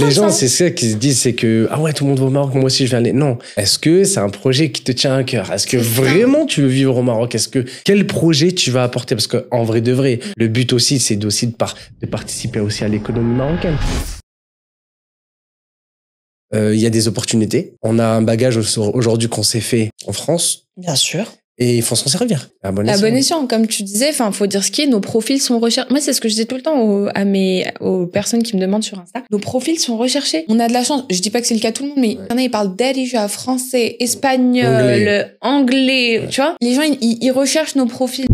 Les gens, c'est ça qu'ils se disent, c'est que, ah ouais, tout le monde va au Maroc, moi aussi je vais aller. Non. Est-ce que c'est un projet qui te tient à cœur? Est-ce que vraiment tu veux vivre au Maroc? Quel projet tu vas apporter? Parce qu'en vrai de vrai, le but aussi, c'est aussi de participer aussi à l'économie marocaine. Il y a des opportunités. On a un bagage aujourd'hui qu'on s'est fait en France. Bien sûr. Et il faut s'en servir. À bon escient, comme tu disais, enfin, faut dire ce qui est, nos profils sont recherchés. Moi, c'est ce que je dis tout le temps aux personnes qui me demandent sur Insta. Nos profils sont recherchés. On a de la chance. Je dis pas que c'est le cas de tout le monde, mais il y en a, ils parlent déjà français, espagnol, anglais. Tu vois? Les gens, ils recherchent nos profils.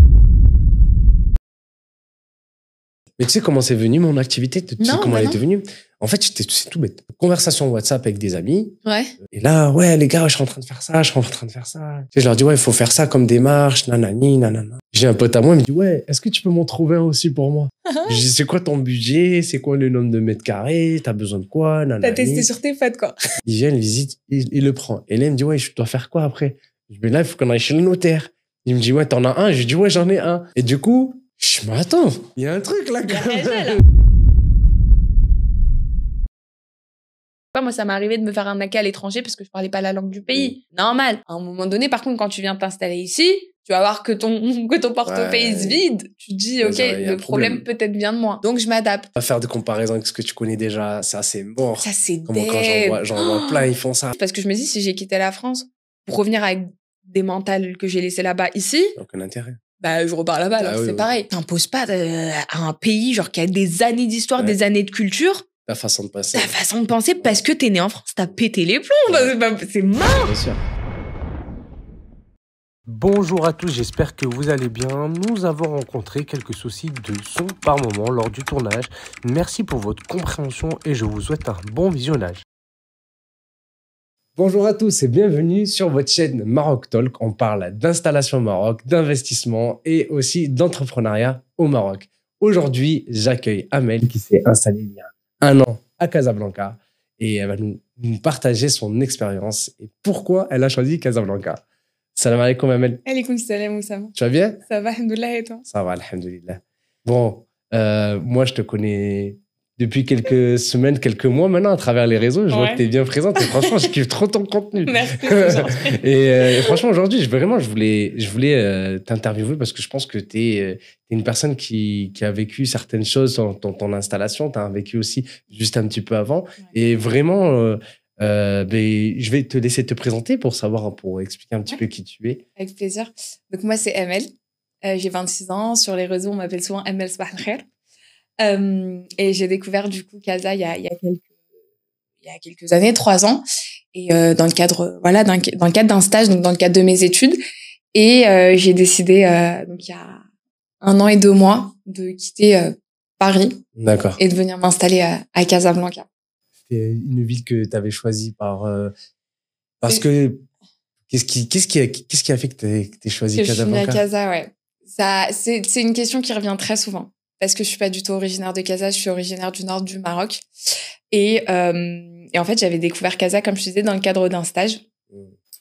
Mais tu sais comment c'est venu mon activité? Tu sais comment elle est devenue? En fait, c'est tout bête. Conversation WhatsApp avec des amis. Ouais. Et là, ouais, les gars, je suis en train de faire ça, je suis en train de faire ça. Tu sais, je leur dis, ouais, il faut faire ça comme démarche, nanani, nanana. J'ai un pote à moi, il me dit, ouais, est-ce que tu peux m'en trouver un aussi pour moi? Je dis, c'est quoi ton budget? C'est quoi le nombre de mètres carrés? T'as besoin de quoi? Nanani. T'as testé sur tes potes, quoi. Il vient, il visite, il le prend. Et là, il me dit, ouais, je dois faire quoi après? Je dis, là, il faut qu'on aille chez le notaire. Il me dit, ouais, t'en as un? Je lui dis, ouais, j'en ai un. Et du coup, je me dis, attends, il y a un truc là, quand même. Moi, ça m'est arrivé de me faire arnaquer à l'étranger parce que je parlais pas la langue du pays. Normal. À un moment donné, par contre, quand tu viens t'installer ici, tu vas voir que ton portefeuille se vide. Tu te dis, ok, le problème peut-être vient de moi. Donc, je m'adapte. Pas faire de comparaison avec ce que tu connais déjà, ça, c'est mort. Ça, c'est Comment quand j'en vois plein, ils font ça. Parce que je me dis, si j'ai quitté la France pour revenir avec des mentales que j'ai laissées là-bas ici. Aucun intérêt. Bah, je repars là-bas, alors c'est pareil. T'imposes pas à un pays, genre, qui a des années d'histoire, des années de culture. Ta façon de penser. Ta façon de penser, parce que t'es né en France, t'as pété les plombs. C'est mort. Bien sûr. Bonjour à tous, j'espère que vous allez bien. Nous avons rencontré quelques soucis de son par moment lors du tournage. Merci pour votre compréhension et je vous souhaite un bon visionnage. Bonjour à tous et bienvenue sur votre chaîne Maroc Talk. On parle d'installation au Maroc, d'investissement et aussi d'entrepreneuriat au Maroc. Aujourd'hui, j'accueille Amel qui s'est installée il y a un an à Casablanca et elle va nous partager son expérience et pourquoi elle a choisi Casablanca. Salam alaikum Amel. Alaikum salam Oussama. Tu vas bien? Ça va, alhamdoulilah, et toi? Ça va, alhamdoulilah. Bon, moi je te connais depuis quelques semaines, quelques mois maintenant à travers les réseaux. Je vois que tu es bien présente et franchement, je kiffe trop ton contenu. Merci. Et franchement, aujourd'hui, je voulais t'interviewer parce que je pense que tu es une personne qui a vécu certaines choses dans ton installation. Tu as vécu aussi juste un petit peu avant. Ouais. Et vraiment, je vais te laisser te présenter pour expliquer un petit peu qui tu es. Avec plaisir. Donc, moi, c'est Amel. J'ai 26 ans. Sur les réseaux, on m'appelle souvent Amel Sabah al Khair. Et j'ai découvert du coup Casa il y a quelques années, 3 ans, et dans le cadre d'un stage, donc dans le cadre de mes études, et j'ai décidé donc il y a 1 an et 2 mois de quitter Paris. D'accord. Et de venir m'installer à Casablanca. C'était une ville que tu avais choisie parce que qu'est-ce qui a fait que tu aies choisi Casablanca? Je suis née à Casa, ouais. Ça c'est une question qui revient très souvent. Parce que je suis pas du tout originaire de Casa, je suis originaire du nord du Maroc. Et en fait, j'avais découvert Casa, comme je te disais, dans le cadre d'un stage.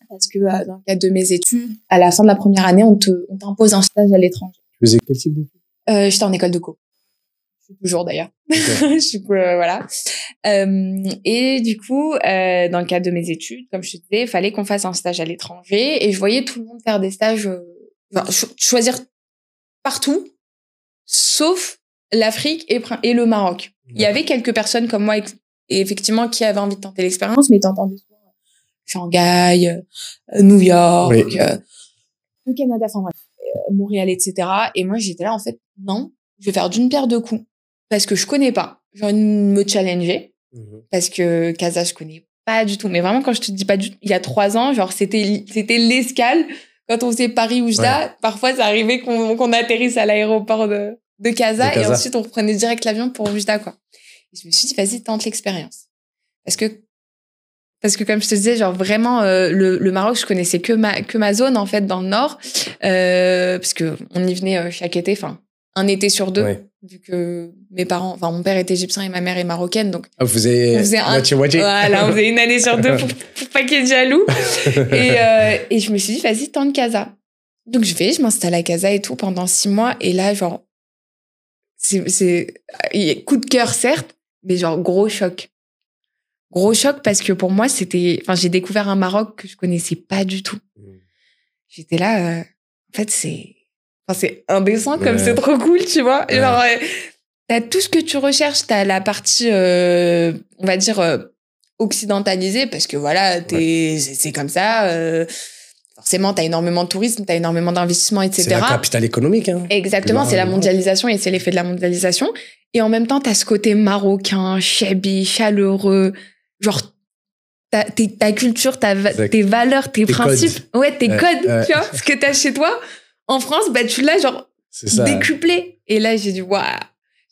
Parce que dans le cadre de mes études, à la fin de la première année, on t'impose un stage à l'étranger. Tu faisais quel type d'études? J'étais en école de co. Je suis toujours d'ailleurs. Okay. Voilà. Et du coup, dans le cadre de mes études, comme je te disais, il fallait qu'on fasse un stage à l'étranger. Et je voyais tout le monde faire des stages, choisir partout, sauf l'Afrique et le Maroc. Il y avait quelques personnes comme moi, et effectivement, qui avaient envie de tenter l'expérience, mais t'entendais souvent Shanghai, New York, le Canada, enfin bref, Montréal, etc. Et moi, j'étais là, en fait, non, je vais faire d'une pierre deux coups, parce que je connais pas. J'ai envie de me challenger, parce que Casa, je connais pas du tout. Mais vraiment, quand je te dis pas du tout, il y a 3 ans, genre, c'était l'escale. Quand on faisait Paris-Oujda, parfois, ça arrivait qu'on atterrisse à l'aéroport de Casa, et ensuite, on reprenait direct l'avion pour Oujda, quoi. Et je me suis dit, vas-y, tente l'expérience. Parce que, comme je te disais, genre, vraiment, le Maroc, je connaissais que ma zone, en fait, dans le Nord, parce que on y venait chaque été, enfin, un été sur 2, vu que mon père est égyptien et ma mère est marocaine, donc. Ah, vous faisiez moitié-moitié. Voilà, on faisait une année sur 2 pour pas qu'il y ait de jaloux. Et je me suis dit, vas-y, tente Casa. Donc, je m'installe à Casa et tout pendant 6 mois. Et là, genre, c'est coup de cœur, certes, mais genre, gros choc. Gros choc parce que pour moi, j'ai découvert un Maroc que je connaissais pas du tout. J'étais là, en fait, c'est indécent comme c'est trop cool, tu vois. Ouais. Genre, t'as tout ce que tu recherches, t'as la partie, on va dire, occidentalisée parce que voilà, c'est comme ça, forcément, t'as énormément de tourisme, t'as énormément d'investissements, etc. C'est la capitale économique, hein. Exactement, c'est la mondialisation et c'est l'effet de la mondialisation. Et en même temps, t'as ce côté marocain, chébi, chaleureux, genre, ta culture, tes valeurs, tes principes. Codes. Ouais, tes codes, tu vois, ce que t'as chez toi. En France, bah, tu l'as, genre, décuplé. Et là, j'ai dit, waouh.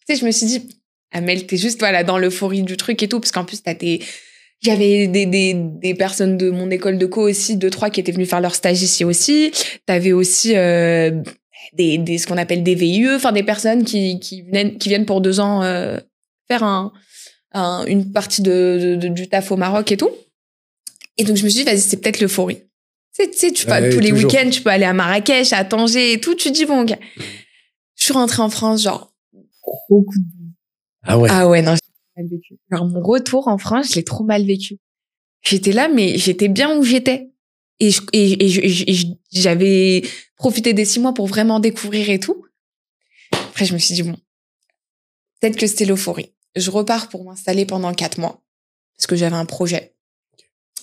Tu sais, je me suis dit, Amel, t'es juste, voilà, dans l'euphorie du truc et tout, parce qu'en plus, j'avais des personnes de mon école de co aussi, 2-3 qui étaient venues faire leur stage ici aussi. T'avais aussi, ce qu'on appelle des VIE, enfin, des personnes qui viennent pour 2 ans, faire une partie du taf au Maroc et tout. Et donc, je me suis dit, vas-y, c'est peut-être l'euphorie. Tu sais, tous les week-ends, tu peux aller à Marrakech, à Tanger et tout. Tu te dis, bon, okay. Je suis rentrée en France, genre, gros coup de boue. Ah ouais? Ah ouais, non, j'ai trop mal vécu. Alors, mon retour en France, je l'ai trop mal vécu. J'étais là, mais j'étais bien où j'étais. Et j'avais profité des 6 mois pour vraiment découvrir et tout. Après, je me suis dit, bon, peut-être que c'était l'euphorie. Je repars pour m'installer pendant 4 mois. Parce que j'avais un projet.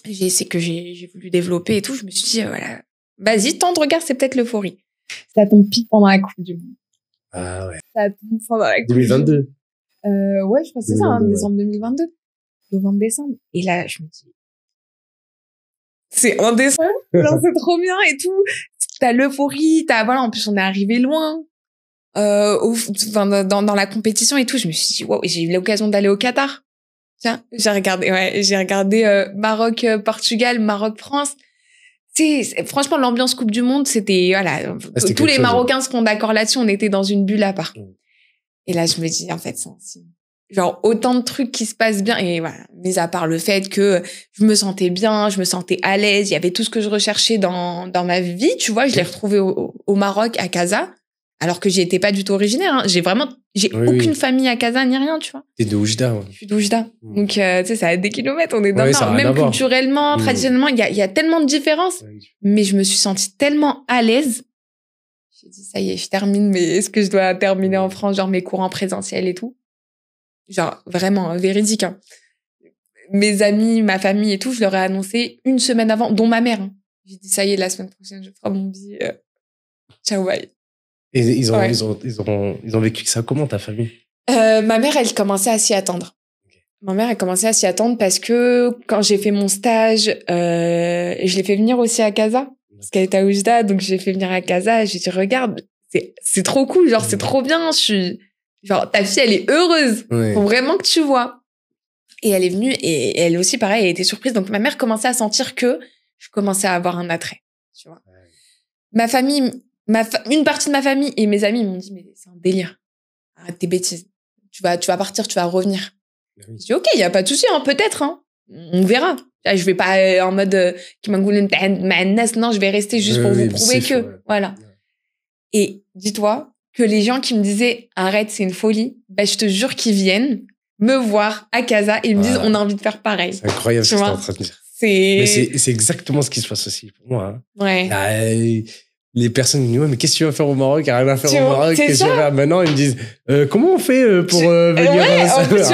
J'ai voulu développer et tout. Je me suis dit, voilà, vas-y, tente, regarde, c'est peut-être l'euphorie. Ça tombe pile pendant la Coupe du Monde. Ah ouais. Ça tombe pendant la Coupe 2022. Ouais, je crois que c'est ça, hein, décembre 2022. Novembre-décembre. Et là, je me dis, c'est indécent. C'est trop bien et tout. T'as l'euphorie, voilà, en plus, on est arrivé loin. Dans la compétition et tout. Je me suis dit, wow, j'ai eu l'occasion d'aller au Qatar. Tiens, j'ai regardé Maroc, Portugal, Maroc, France. Franchement, l'ambiance Coupe du Monde, c'était, voilà, tous les Marocains seront d'accord là-dessus, on était dans une bulle à part. Et là, je me dis, en fait, c'est genre, autant de trucs qui se passent bien, et voilà, mis à part le fait que je me sentais bien, je me sentais à l'aise, il y avait tout ce que je recherchais dans ma vie, tu vois, je l'ai retrouvé au Maroc, à Casa, alors que j'y étais pas du tout originaire, hein. J'ai aucune famille à Casa, ni rien, tu vois. T'es de Oujda, ouais. Je suis d'Oujda. Donc, tu sais, ça a des kilomètres, on est dans le nord. Même culturellement, traditionnellement, il y a tellement de différences. Mais je me suis sentie tellement à l'aise. J'ai dit, ça y est, je termine, mais est-ce que je dois terminer en France, genre mes cours en présentiel et tout? Genre, vraiment, véridique, hein. Mes amis, ma famille et tout, je leur ai annoncé 1 semaine avant, dont ma mère, hein. J'ai dit, ça y est, la semaine prochaine, je ferai mon billet. Ciao, bye. Et ils ont vécu ça comment, ta famille? Ma mère, elle commençait à s'y attendre. Okay. Ma mère, elle commençait à s'y attendre parce que quand j'ai fait mon stage, je l'ai fait venir aussi à Casa, parce qu'elle était à Oujda, donc j'ai fait venir à Casa, et j'ai dit, regarde, c'est trop cool, genre, c'est trop bien, genre, ta fille, elle est heureuse. Faut vraiment que tu vois. Et elle est venue, et elle aussi, pareil, elle était surprise. Donc, ma mère commençait à sentir que je commençais à avoir un attrait, tu vois. Ma famille, une partie de ma famille et mes amis m'ont dit, mais c'est un délire. Arrête tes bêtises. Tu vas partir, tu vas revenir. Oui. Je dis, ok, il y a pas de souci, hein, peut-être, hein. On verra. Là, je vais pas en mode, non, je vais rester juste pour vous prouver que, voilà. Et dis-toi que les gens qui me disaient, arrête, c'est une folie, ben, je te jure qu'ils viennent me voir à Casa et ils me disent, on a envie de faire pareil. C'est incroyable ce que tu es en train de dire. Mais c'est exactement ce qui se passe aussi pour moi, hein. Ouais. Là, les personnes me disent, ouais, mais qu'est-ce que tu vas faire au Maroc? Il n'y a rien à faire au Maroc. Qu'est-ce que tu vas faire maintenant? Ils me disent, comment on fait pour venir en plus,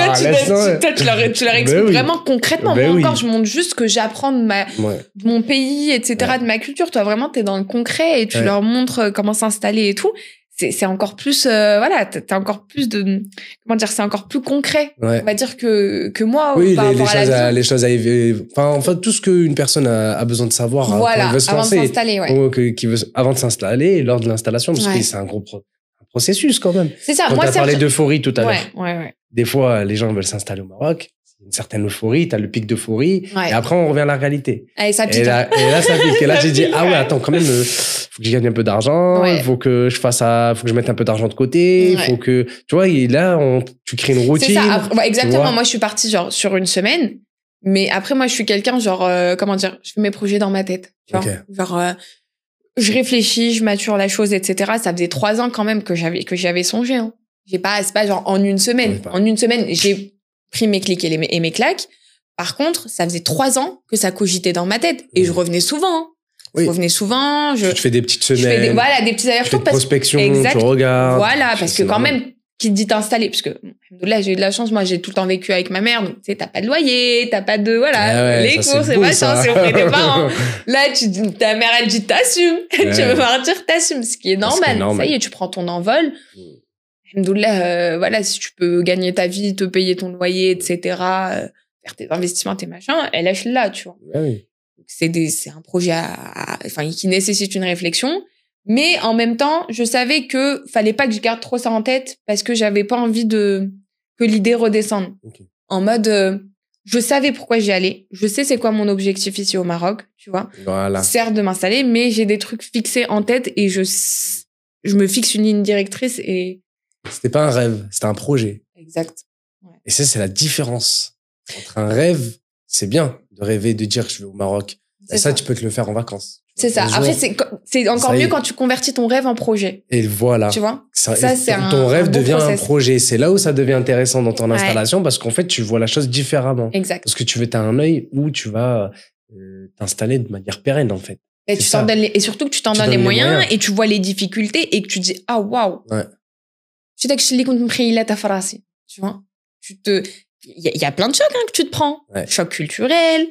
tu leur expliques vraiment concrètement. Moi encore, je montre juste que j'apprends de mon pays, etc., de ma culture. Toi, vraiment, t'es dans le concret et tu leur montres comment s'installer et tout. C'est encore plus, voilà, t'as encore plus de, comment dire, c'est encore plus concret. On va dire que moi, par rapport à la vie. Les choses enfin, tout ce qu'une personne a besoin de savoir. Voilà, quand elle veut se avant lancer, de s'installer, avant de s'installer et lors de l'installation, parce que c'est un gros processus quand même. C'est ça. Quand t'as parlé d'euphorie tout à l'heure. Ouais. Des fois, les gens veulent s'installer au Maroc. Une certaine euphorie, t'as le pic d'euphorie, et après on revient à la réalité. Et ça pique. Et là, ça pique. Et là, j'ai dit, ah ouais, attends, quand même, faut que je gagne un peu d'argent, il faut que faut que je mette un peu d'argent de côté, il faut que, tu vois, et là, tu crées une routine. C'est ça. Exactement. Moi, je suis partie, genre, sur 1 semaine. Mais après, moi, je suis quelqu'un, genre, comment dire, je fais mes projets dans ma tête. Tu vois? Genre, je réfléchis, je mature la chose, etc. Ça faisait 3 ans quand même que j'avais songé, hein. C'est pas genre en 1 semaine. En 1 semaine, j'ai pris mes clics et mes claques. Par contre, ça faisait 3 ans que ça cogitait dans ma tête. Et je revenais souvent. Hein. Oui. Je revenais souvent. Tu te fais des petites semaines. Voilà, des petits allers-retours. Tu fais de prospection, tu regardes. Voilà, parce que quand même, qui te dit t'installer, parce que là, j'ai eu de la chance. Moi, j'ai tout le temps vécu avec ma mère. Donc, tu sais, t'as pas de loyer, t'as pas de, voilà, les courses, c'est machin, c'est auprès des parents. Là, ta mère, elle dit t'assumes. Tu veux partir, t'assumes. Ce qui est normal. Ça y est, tu prends ton envol. Alhamdoulilah, voilà, si tu peux gagner ta vie, te payer ton loyer, etc., faire tes investissements, tes machins, elle lâche là, tu vois. Oui. C'est un projet enfin, qui nécessite une réflexion. Mais en même temps, je savais que fallait pas que je garde trop ça en tête parce que j'avais pas envie que l'idée redescende. Okay. En mode, je savais pourquoi j'y allais. Je sais c'est quoi mon objectif ici au Maroc, tu vois. Voilà. Certes de m'installer, mais j'ai des trucs fixés en tête et je me fixe une ligne directrice et... C'était pas un rêve, c'était un projet. Exact. Ouais. Et ça, c'est la différence. Entre un rêve, c'est bien de rêver, de dire que je vais au Maroc. Et ça, tu peux te le faire en vacances. C'est ça. Après, c'est encore mieux quand tu convertis ton rêve en projet. Et voilà. Tu vois? Ton rêve devient un projet. C'est là où ça devient intéressant dans ton installation parce qu'en fait, tu vois la chose différemment. Exact. Parce que t'as un œil où tu vas t'installer de manière pérenne, en fait. Et surtout que tu t'en donnes les moyens et tu vois les difficultés et que tu dis, ah, waouh. Ouais. Tu vois? Il y a plein de chocs, que tu te prends. Ouais. Choc culturel,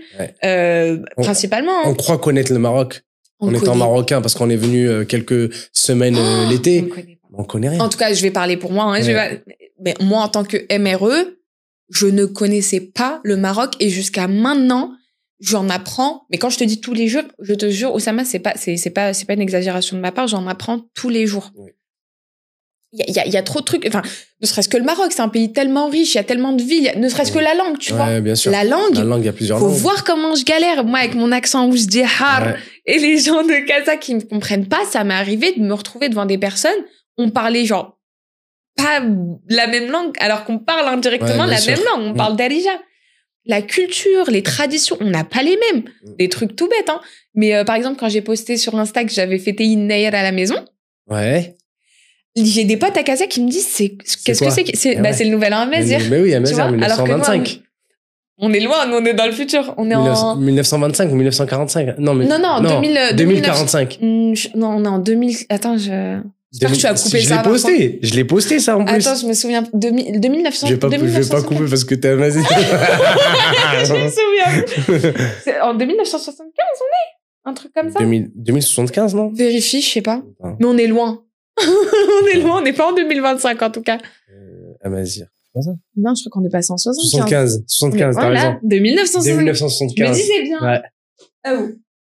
principalement. On croit connaître le Maroc. En étant marocain parce qu'on est venu quelques semaines l'été. On connaît rien. En tout cas, je vais parler pour moi. Hein, mais moi, en tant que MRE, je ne connaissais pas le Maroc et jusqu'à maintenant, j'en apprends. Mais quand je te dis tous les jours, je te jure, Oussama, c'est pas une exagération de ma part. J'en apprends tous les jours. Oui. Il y a trop de trucs. Enfin, ne serait-ce que le Maroc, c'est un pays tellement riche, il y a tellement de villes, ne serait-ce que la langue, tu vois. Bien sûr. La langue, il y a plusieurs langues. Faut voir comment je galère. Moi, avec mon accent où je dis har, et les gens de Casa qui me comprennent pas, ça m'est arrivé de me retrouver devant des personnes, on parlait genre pas la même langue, alors qu'on parle indirectement la même langue. On parle d'Arija. La culture, les traditions, on n'a pas les mêmes. Des trucs tout bêtes, hein. Mais par exemple, quand j'ai posté sur Insta que j'avais fêté une Nair à la maison. Ouais. J'ai des potes à Casa qui me disent qu'est-ce que c'est c'est le nouvel an à Mazir. Mais oui, à Mazir, 1925. On est loin, nous on est dans le futur. On est en 1925 ou 1945. Non 2045. Non, on est en 2000. Attends, j'espère que tu as coupé ça. Je l'ai posté ça en plus. Attends, je me souviens 2900. Je vais pas couper parce que t'es à Mazir. Je me souviens. En 2975, on est un truc comme ça. 2075, non? Vérifie, je sais pas. Mais on est loin. On est loin, on n'est pas en 2025 en tout cas. Amazir. Non, je crois qu'on est passé en 75. 75, t'as raison. De 1975. Mais disais bien. Ouais.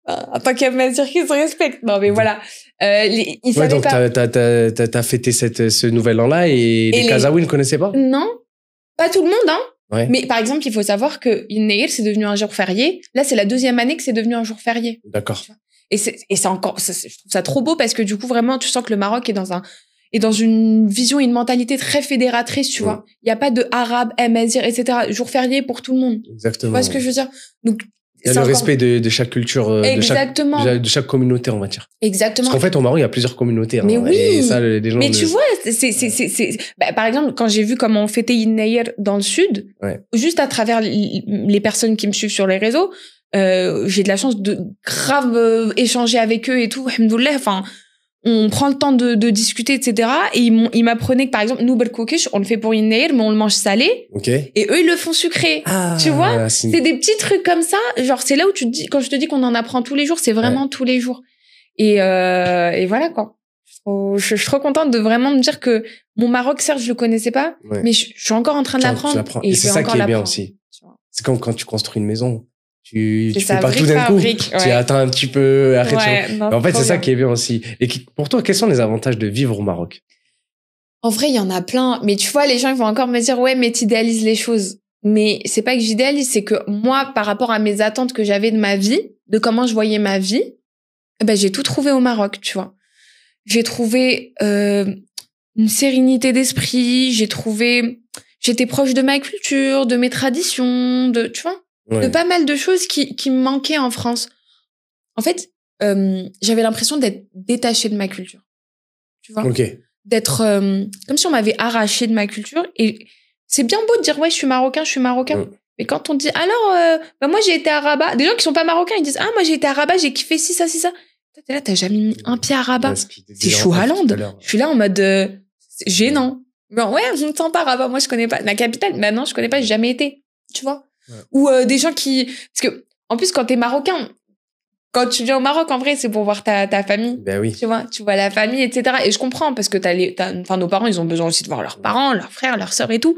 En tant qu'Amazir qui se respecte. Non, mais voilà. Ils savaient donc pas. t'as fêté ce nouvel an-là et les Kazaouis ne connaissaient pas? Non. Pas tout le monde, hein. Ouais. Mais par exemple, il faut savoir que Nair, c'est devenu un jour férié. Là, c'est la 2e année que c'est devenu un jour férié. D'accord. Et c'est encore, je trouve ça trop beau parce que du coup, vraiment, tu sens que le Maroc est dans une vision et une mentalité très fédératrice, tu vois. Il y a pas de arabe, amazir, etc. Jour férié pour tout le monde. Exactement. Tu vois ce que je veux dire? Donc, il y a le respect de chaque culture, de chaque communauté, on va dire. Exactement. Parce qu'en fait, au Maroc, il y a plusieurs communautés. Mais oui. Et ça, les gens. Mais tu vois, par exemple, quand j'ai vu comment on fêtait Nair dans le sud, juste à travers les personnes qui me suivent sur les réseaux, j'ai de la chance de grave échanger avec eux et tout, alhamdoulilah. Enfin, on prend le temps de discuter, etc. Et ils m'apprenaient que, par exemple, nous, berkoukish, on le fait pour une nair, mais on le mange salé. Okay. Et eux, ils le font sucré. Tu vois? C'est des petits trucs comme ça. Genre, c'est là où tu te dis, quand je te dis qu'on en apprend tous les jours, c'est vraiment tous les jours. Et voilà, quoi. Je suis trop contente de vraiment me dire que mon Maroc, certes, je le connaissais pas, mais je suis encore en train de l'apprendre. Et c'est ça qui est bien aussi. C'est comme quand tu construis une maison. Tu fais pas tout d'un coup. Tu attends un petit peu. En fait, c'est ça qui est bien aussi. Et pour toi, quels sont les avantages de vivre au Maroc? En vrai, il y en a plein. Mais tu vois, les gens ils vont encore me dire, ouais, mais t'idéalises les choses. Mais c'est pas que j'idéalise, c'est que moi, par rapport à mes attentes que j'avais de ma vie, de comment je voyais ma vie, j'ai tout trouvé au Maroc, tu vois. J'ai trouvé une sérénité d'esprit. J'étais proche de ma culture, de mes traditions, tu vois. De pas mal de choses qui me manquaient en France. En fait, j'avais l'impression d'être détachée de ma culture. Tu vois? D'être comme si on m'avait arraché de ma culture. Et c'est bien beau de dire, ouais, je suis marocain. Mais quand on dit, alors, moi, j'ai été à Rabat, des gens qui sont pas marocains, ils disent, ah, moi, j'ai été à Rabat, j'ai kiffé ci, ça, ci, ça. T'es là, t'as jamais mis un pied à Rabat. C'est Chouhaland. Je suis là en mode, c'est gênant. Bon, ouais, je ne sens pas Rabat. Moi, je connais pas la capitale. Bah non, je connais pas, j'ai jamais été. Tu vois? Ouais. Ou des gens qui... Parce que, en plus, quand t'es marocain, quand tu viens au Maroc, en vrai, c'est pour voir ta famille. Ben oui. Tu vois la famille, etc. Et je comprends, parce que enfin, nos parents, ils ont besoin aussi de voir leurs parents, leurs frères, leurs sœurs et tout.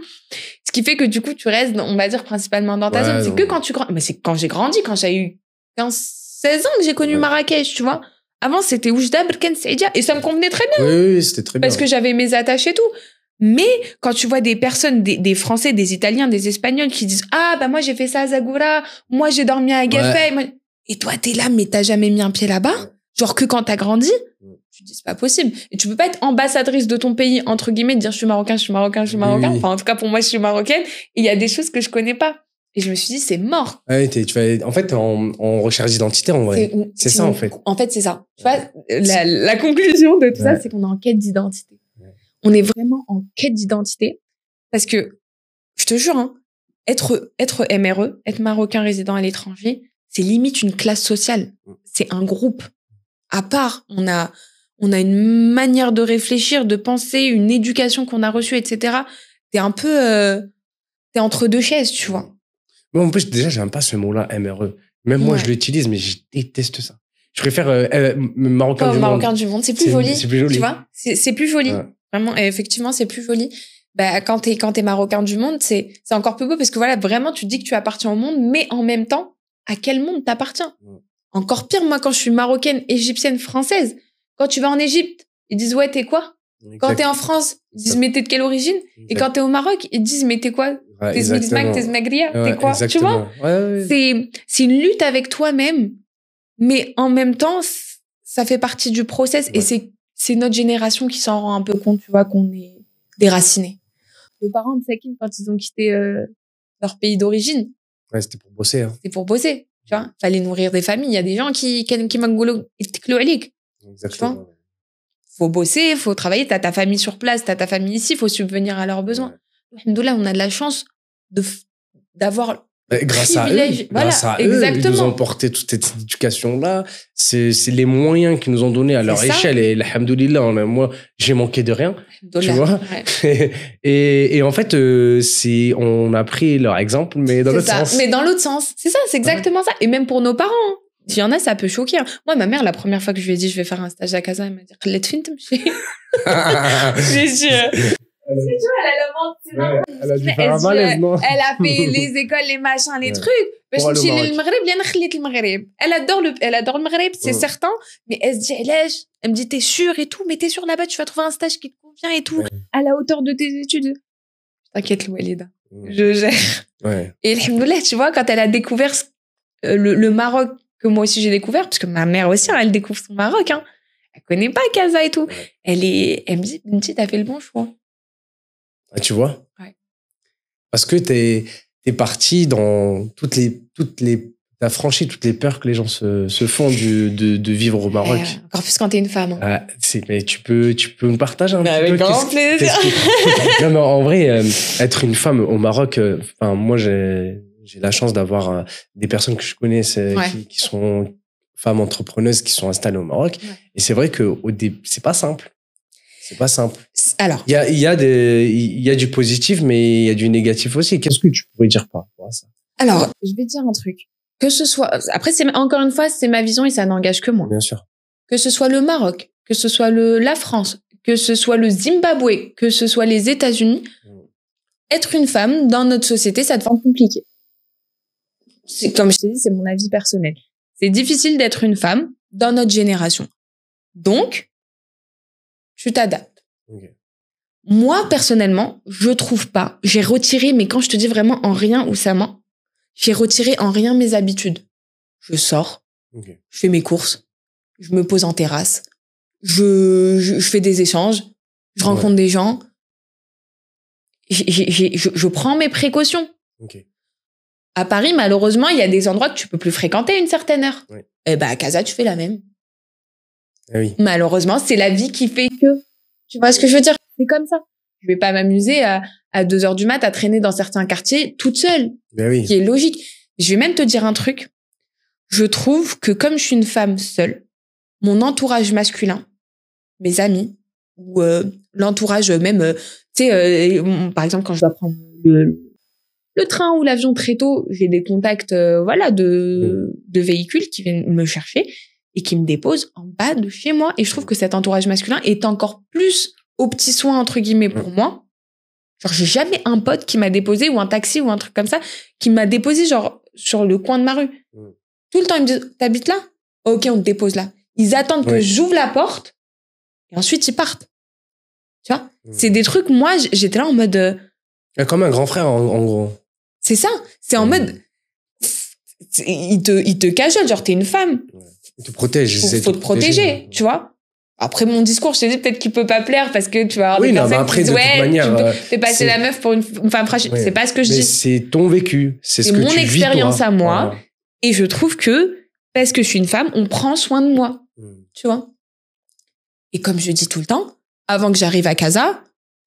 Ce qui fait que, du coup, tu restes, on va dire, principalement dans ta zone. C'est que quand tu grandis. Mais c'est quand j'ai grandi, quand j'ai eu 16 ans que j'ai connu Marrakech, tu vois. Avant, c'était Oujda, Berkane, Saïdia. Et ça me convenait très bien. Oui, c'était très bien. Parce que j'avais mes attaches et tout. Mais quand tu vois des personnes, des Français, des Italiens, des Espagnols qui disent, ah, bah, moi, j'ai fait ça à Zagoura. Moi, j'ai dormi à Agafay. Et toi, t'es là, mais t'as jamais mis un pied là-bas? Genre que quand t'as grandi, tu te dis, c'est pas possible. Et tu peux pas être ambassadrice de ton pays, entre guillemets, de dire, je suis marocain, je suis marocain, je suis marocain. Oui. Enfin, en tout cas, pour moi, je suis marocaine. Et il y a des choses que je connais pas. Et je me suis dit, c'est mort. Ouais, en fait, en recherche d'identité, en vrai. C'est ça, en fait. En fait, c'est ça. Tu vois, la conclusion de tout ça, c'est qu'on est en quête d'identité. Ouais. On est vraiment en quête d'identité. Parce que, je te jure, hein, être MRE, être marocain résident à l'étranger, c'est limite une classe sociale. C'est un groupe. À part, on a une manière de réfléchir, de penser, une éducation qu'on a reçue, etc. T'es un peu, t'es entre deux chaises, tu vois. Moi, en plus, déjà, j'aime pas ce mot-là, MRE. Même moi, je l'utilise, mais je déteste ça. Je préfère marocain du monde. Marocain du monde, c'est plus joli. C'est plus joli. Tu vois, c'est plus joli. Ouais. Vraiment, et effectivement, c'est plus joli. Bah, quand t'es marocain du monde, c'est encore plus beau parce que voilà, vraiment, tu te dis que tu appartiens au monde, mais en même temps, à quel monde t'appartiens? Encore pire, moi, quand je suis marocaine, égyptienne, française, quand tu vas en Égypte, ils disent, ouais, t'es quoi? Quand t'es en France, ils disent, mais t'es de quelle origine? Et quand t'es au Maroc, ils disent, mais t'es quoi? T'es Zmizmak, t'es Zmagria, t'es quoi? Tu vois? C'est une lutte avec toi-même, mais en même temps, ça fait partie du process et c'est notre génération qui s'en rend un peu compte, tu vois, qu'on est déracinés. Les parents de Sakin, quand ils ont quitté leur pays d'origine, c'était pour bosser. Hein. C'était pour bosser, tu vois. Fallait nourrir des familles. Il y a des gens qui m'engoulent, exactement. Faut bosser, faut travailler. T'as ta famille sur place, t'as ta famille ici. Faut subvenir à leurs besoins. Alhamdoulilah, on a de la chance d'avoir grâce à eux, grâce à eux, ils nous ont porté toute cette éducation-là. C'est les moyens qu'ils nous ont donnés à leur échelle. Et alhamdoulilah, moi, j'ai manqué de rien. Tu vois? Ouais. et en fait, on a pris leur exemple, mais dans l'autre sens. Mais dans l'autre sens. C'est ça, c'est exactement ça. Et même pour nos parents. S'il y en a, ça peut choquer. Moi, ma mère, la première fois que je lui ai dit, je vais faire un stage à Casa, elle m'a dit, j'ai dit, elle a dû faire un malaise, non? Elle a fait les écoles, les machins, les trucs. Elle adore le Maghreb, c'est certain. Mais elle se dit, elle me dit, t'es sûre et tout, mais t'es sûre là-bas, tu vas trouver un stage qui te convient et tout, à la hauteur de tes études. T'inquiète, Louelida. Je gère. Et alhamdoulilah, tu vois, quand elle a découvert le Maroc, que moi aussi j'ai découvert, parce que ma mère aussi, elle découvre son Maroc, hein. Elle connaît pas Casa et tout. Elle me dit, Binti, t'as fait le bon choix. Ah, tu vois? Parce que t'es parti dans t'as franchi toutes les peurs que les gens se font de vivre au Maroc. Encore plus quand t'es une femme. Hein. Mais tu peux me partager un petit peu. Avec grand plaisir. Non, mais en vrai, être une femme au Maroc, moi, j'ai la chance d'avoir des personnes que je connais qui sont femmes entrepreneuses qui sont installées au Maroc. Et c'est vrai que c'est pas simple. C'est pas simple. Alors, il y a du positif, mais il y a du négatif aussi. Qu'est-ce que tu pourrais dire par rapport à ça? Alors, je vais te dire un truc. Que ce soit, après, encore une fois, c'est ma vision et ça n'engage que moi. Bien sûr. Que ce soit le Maroc, que ce soit la France, que ce soit le Zimbabwe, que ce soit les États-Unis, être une femme dans notre société, ça devient compliqué. Comme je t'ai dit, c'est mon avis personnel. C'est difficile d'être une femme dans notre génération. Donc, tu t'adaptes. Moi, personnellement, je trouve pas. J'ai retiré, mais quand je te dis vraiment en rien, Oussama, j'ai retiré en rien mes habitudes. Je sors, je fais mes courses, je me pose en terrasse, je fais des échanges, je rencontre des gens. Je prends mes précautions. À Paris, malheureusement, il y a des endroits que tu peux plus fréquenter à une certaine heure. Et à Casa, tu fais la même. Malheureusement, c'est la vie qui fait que. Tu vois ce que je veux dire? C'est comme ça. Je vais pas m'amuser à à 2h du mat à traîner dans certains quartiers toute seule. Ben oui. Qui est logique. Je vais même te dire un truc. Je trouve que comme je suis une femme seule, mon entourage masculin, mes amis, ou l'entourage même, tu sais, par exemple, quand je dois prendre le train ou l'avion très tôt, j'ai des contacts de véhicules qui viennent me chercher et qui me déposent en bas de chez moi. Et je trouve que cet entourage masculin est encore plus aux petits soins, entre guillemets, pour moi. Genre, j'ai jamais un pote qui m'a déposé, ou un taxi, ou un truc comme ça, qui m'a déposé, genre, sur le coin de ma rue. Tout le temps, ils me disent, t'habites là? Ok, on te dépose là. Ils attendent que j'ouvre la porte, et ensuite, ils partent. Tu vois? C'est des trucs, moi, j'étais là en mode... Comme un grand frère, en gros. C'est ça. C'est en mode... Il te cajole, genre, t'es une femme. Il te protège. Faut te protéger, tu vois? Après, mon discours, je te dis peut-être qu'il peut pas plaire parce que tu vas avoir des personnes après, qui disent, de toute manière, tu fais passer la meuf pour une femme fragile. C'est pas ce que je dis. C'est ton vécu. C'est ce que tu vis, mon expérience à moi. Voilà. Et je trouve que, parce que je suis une femme, on prend soin de moi. Tu vois? Et comme je dis tout le temps, avant que j'arrive à Casa,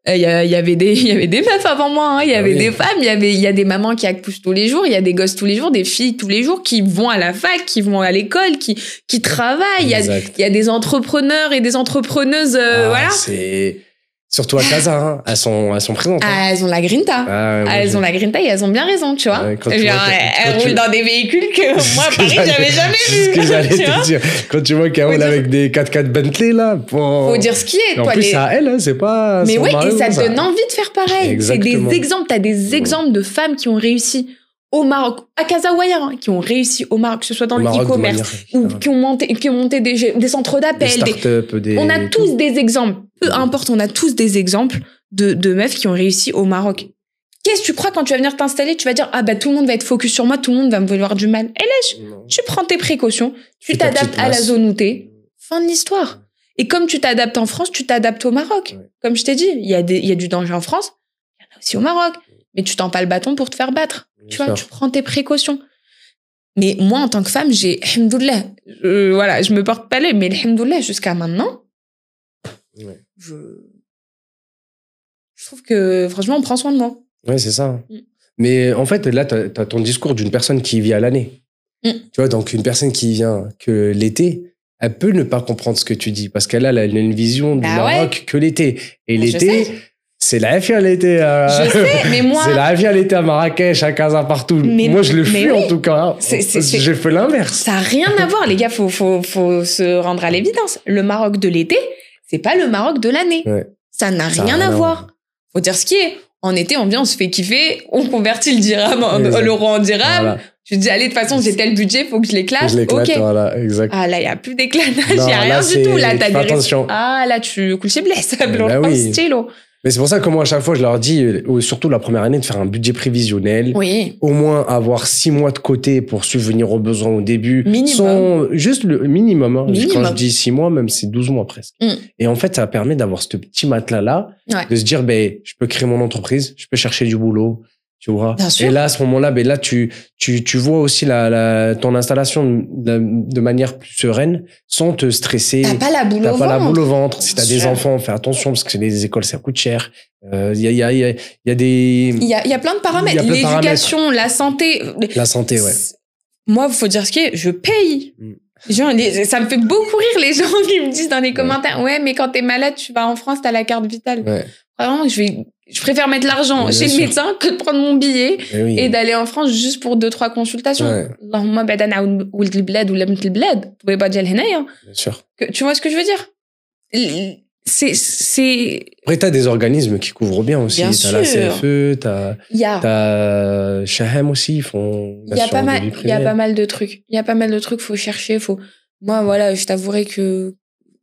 il y avait des meufs avant moi, hein. Il y avait des femmes, il y a des mamans qui accouchent tous les jours, il y a des gosses tous les jours, des filles tous les jours qui vont à la fac, qui vont à l'école, qui travaillent. Il y a des entrepreneurs et des entrepreneuses, voilà. C'est surtout à Casa, hein. Elles sont présentes. Hein. Ah, elles ont la grinta. Elles ont la grinta et elles ont bien raison, tu vois. Elles roulent dans des véhicules que moi, à Paris, j'avais jamais vu. C'est ce que j'allais te dire. Quand tu vois qu'elles roulent avec des 4x4 Bentley, là. Faut dire ce qui est. En plus, c'est à elles, hein, c'est pas. Mais oui, et ça te donne envie de faire pareil. Exactement. C'est des exemples. T'as des exemples de femmes qui ont réussi au Maroc, à Casa ou ailleurs, hein, qui ont réussi au Maroc, que ce soit dans le e-commerce, ou qui ont monté des centres d'appel. Des startups, On a tous des exemples. Peu importe, on a tous des exemples de meufs qui ont réussi au Maroc. Qu'est-ce que tu crois quand tu vas venir t'installer? Tu vas dire, ah bah tout le monde va être focus sur moi, tout le monde va me vouloir du mal. Et là, tu prends tes précautions, tu t'adaptes à la zone où t'es. Fin de l'histoire. Et comme tu t'adaptes en France, tu t'adaptes au Maroc. Comme je t'ai dit, il y a du danger en France, il y en a aussi au Maroc. Mais tu tends pas le bâton pour te faire battre. Tu vois, tu prends tes précautions. Mais moi, en tant que femme, j'ai, alhamdoulilah, je me porte pas l'œil, mais alhamdoulilah, jusqu'à maintenant, je trouve que, franchement, on prend soin de moi. Ouais, c'est ça. Mais en fait, là, t'as ton discours d'une personne qui vit à l'année. Tu vois, donc une personne qui vient que l'été, elle peut ne pas comprendre ce que tu dis parce qu'elle a une vision du Maroc que l'été. Et l'été, c'est la vie à l'été. Je sais, mais moi... C'est la vie à l'été à Marrakech, à Casa, partout. Moi, je le fuis en tout cas. J'ai fait l'inverse. Ça n'a rien à voir, les gars. Faut se rendre à l'évidence. Le Maroc de l'été, c'est pas le Maroc de l'année. Ça n'a rien à voir. Faut dire ce qui est. En été, on vient, on se fait kiffer, on convertit le dirham l'euro en dirham. Voilà. Je dis, allez, de toute façon, j'ai tel budget, faut que je l'éclate. Ok. Voilà, exact. Ah, là, il n'y a plus d'éclatage, il n'y a rien du tout. Là, t'as des attention. Ah, là, tu coules chez Blesse. Stylo. Mais c'est pour ça que moi, à chaque fois, je leur dis, surtout la première année, de faire un budget prévisionnel. Oui. Au moins avoir 6 mois de côté pour subvenir aux besoins au début. Minimum. Juste le minimum. Hein. Minimum. Quand je dis 6 mois, même c'est 12 mois presque. Et en fait, ça permet d'avoir ce petit matelas-là, de se dire, je peux créer mon entreprise, je peux chercher du boulot. Tu vois. Et là, à ce moment-là, là, tu vois aussi ton installation de manière plus sereine, sans te stresser. T'as pas la boule au ventre. Si t'as des enfants, fais attention, parce que les écoles, ça coûte cher. Il y a plein de paramètres. L'éducation, la santé. La santé, ouais. Moi, faut dire ce qui est, je paye. Genre, ça me fait beaucoup rire les gens qui me disent dans les commentaires, ouais, mais quand t'es malade, tu vas en France, t'as la carte vitale. Vraiment, je préfère mettre l'argent chez le médecin que de prendre mon billet et d'aller en France juste pour 2-3 consultations. Allahumma badana ou le bled ou la le bled. Tu pouvais pas dire Bien sûr. Tu vois ce que je veux dire? C'est... Après, t'as des organismes qui couvrent bien aussi. T'as la CFE, t'as Shahem aussi, ils font... Il y a pas mal de trucs. Faut chercher, Moi, voilà, je t'avouerai que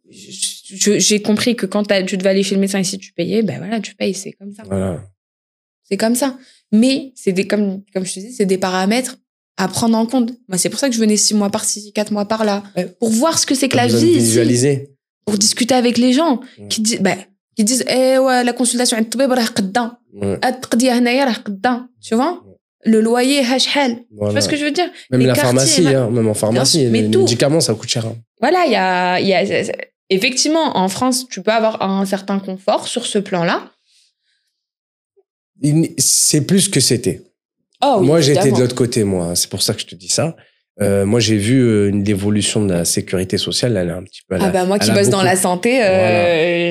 j'ai compris que quand tu devais aller chez le médecin et si tu payais, voilà, tu payes, c'est comme ça. Voilà. C'est comme ça. Mais c'est comme je te dis, c'est des paramètres à prendre en compte. Moi, c'est pour ça que je venais 6 mois par-ci, 4 mois par-là, pour voir ce que c'est que la vie visualiser. Pour discuter avec les gens qui disent la consultation tu vois, le loyer hachal. Tu vois ce que je veux dire? Même la pharmacie, même en pharmacie, les médicaments, ça coûte cher. Voilà, il y a effectivement, en France, tu peux avoir un certain confort sur ce plan-là. C'est plus que c'était. Oh, oui, moi, j'étais évidemment. de l'autre côté, moi. C'est pour ça que je te dis ça. Moi, j'ai vu une évolution de la sécurité sociale. Elle est un petit peu. Moi qui bosse dans la santé,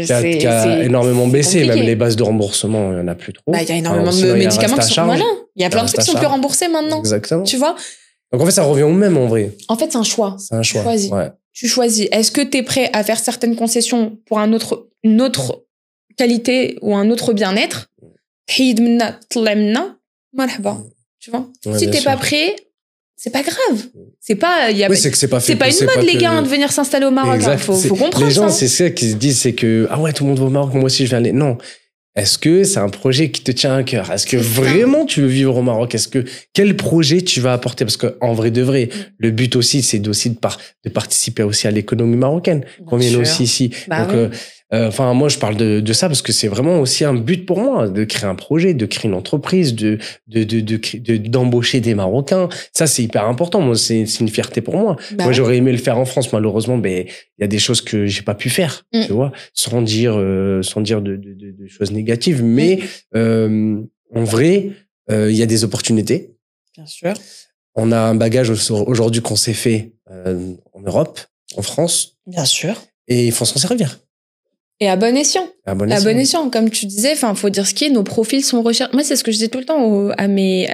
qui a énormément baissé. compliqué. Même les bases de remboursement, il n'y en a plus trop. Il y a énormément de médicaments qui sont. Voilà. Il y a plein de trucs qui sont plus remboursés maintenant. Exactement. Tu vois? Donc en fait, ça revient au même en vrai. En fait, c'est un choix. C'est un choix. Tu choisis. Est-ce que tu es prêt à faire certaines concessions pour une autre qualité ou un autre bien-être? Tu vois? Si t'es pas prêt, c'est pas grave. C'est pas, c'est pas une mode, les gars, de venir s'installer au Maroc. Hein. Faut comprendre. Les gens, ça. c'est ça qu'ils se disent, c'est que, ah ouais, tout le monde va au Maroc, moi aussi je vais aller. Non. Est-ce que c'est un projet qui te tient à cœur? Est-ce que vraiment tu veux vivre au Maroc? Quel projet tu vas apporter? Parce que, en vrai de vrai, le but aussi, c'est aussi de participer aussi à l'économie marocaine. Qu'on vienne aussi ici. Donc, moi, je parle de ça parce que c'est vraiment aussi un but pour moi, de créer un projet, de créer une entreprise, d'embaucher des Marocains. Ça, c'est hyper important. Moi, c'est une fierté pour moi. Moi, j'aurais aimé le faire en France. Malheureusement, il y a des choses que j'ai pas pu faire, tu vois, sans dire de choses négatives. Mais, en vrai, il y a des opportunités. Bien sûr. On a un bagage aujourd'hui qu'on s'est fait, en Europe, en France. Bien sûr. Et il faut s'en servir. Et à bon escient. À bon escient. Comme tu disais, faut dire ce qui est, nos profils sont recherchés. Moi, c'est ce que je dis tout le temps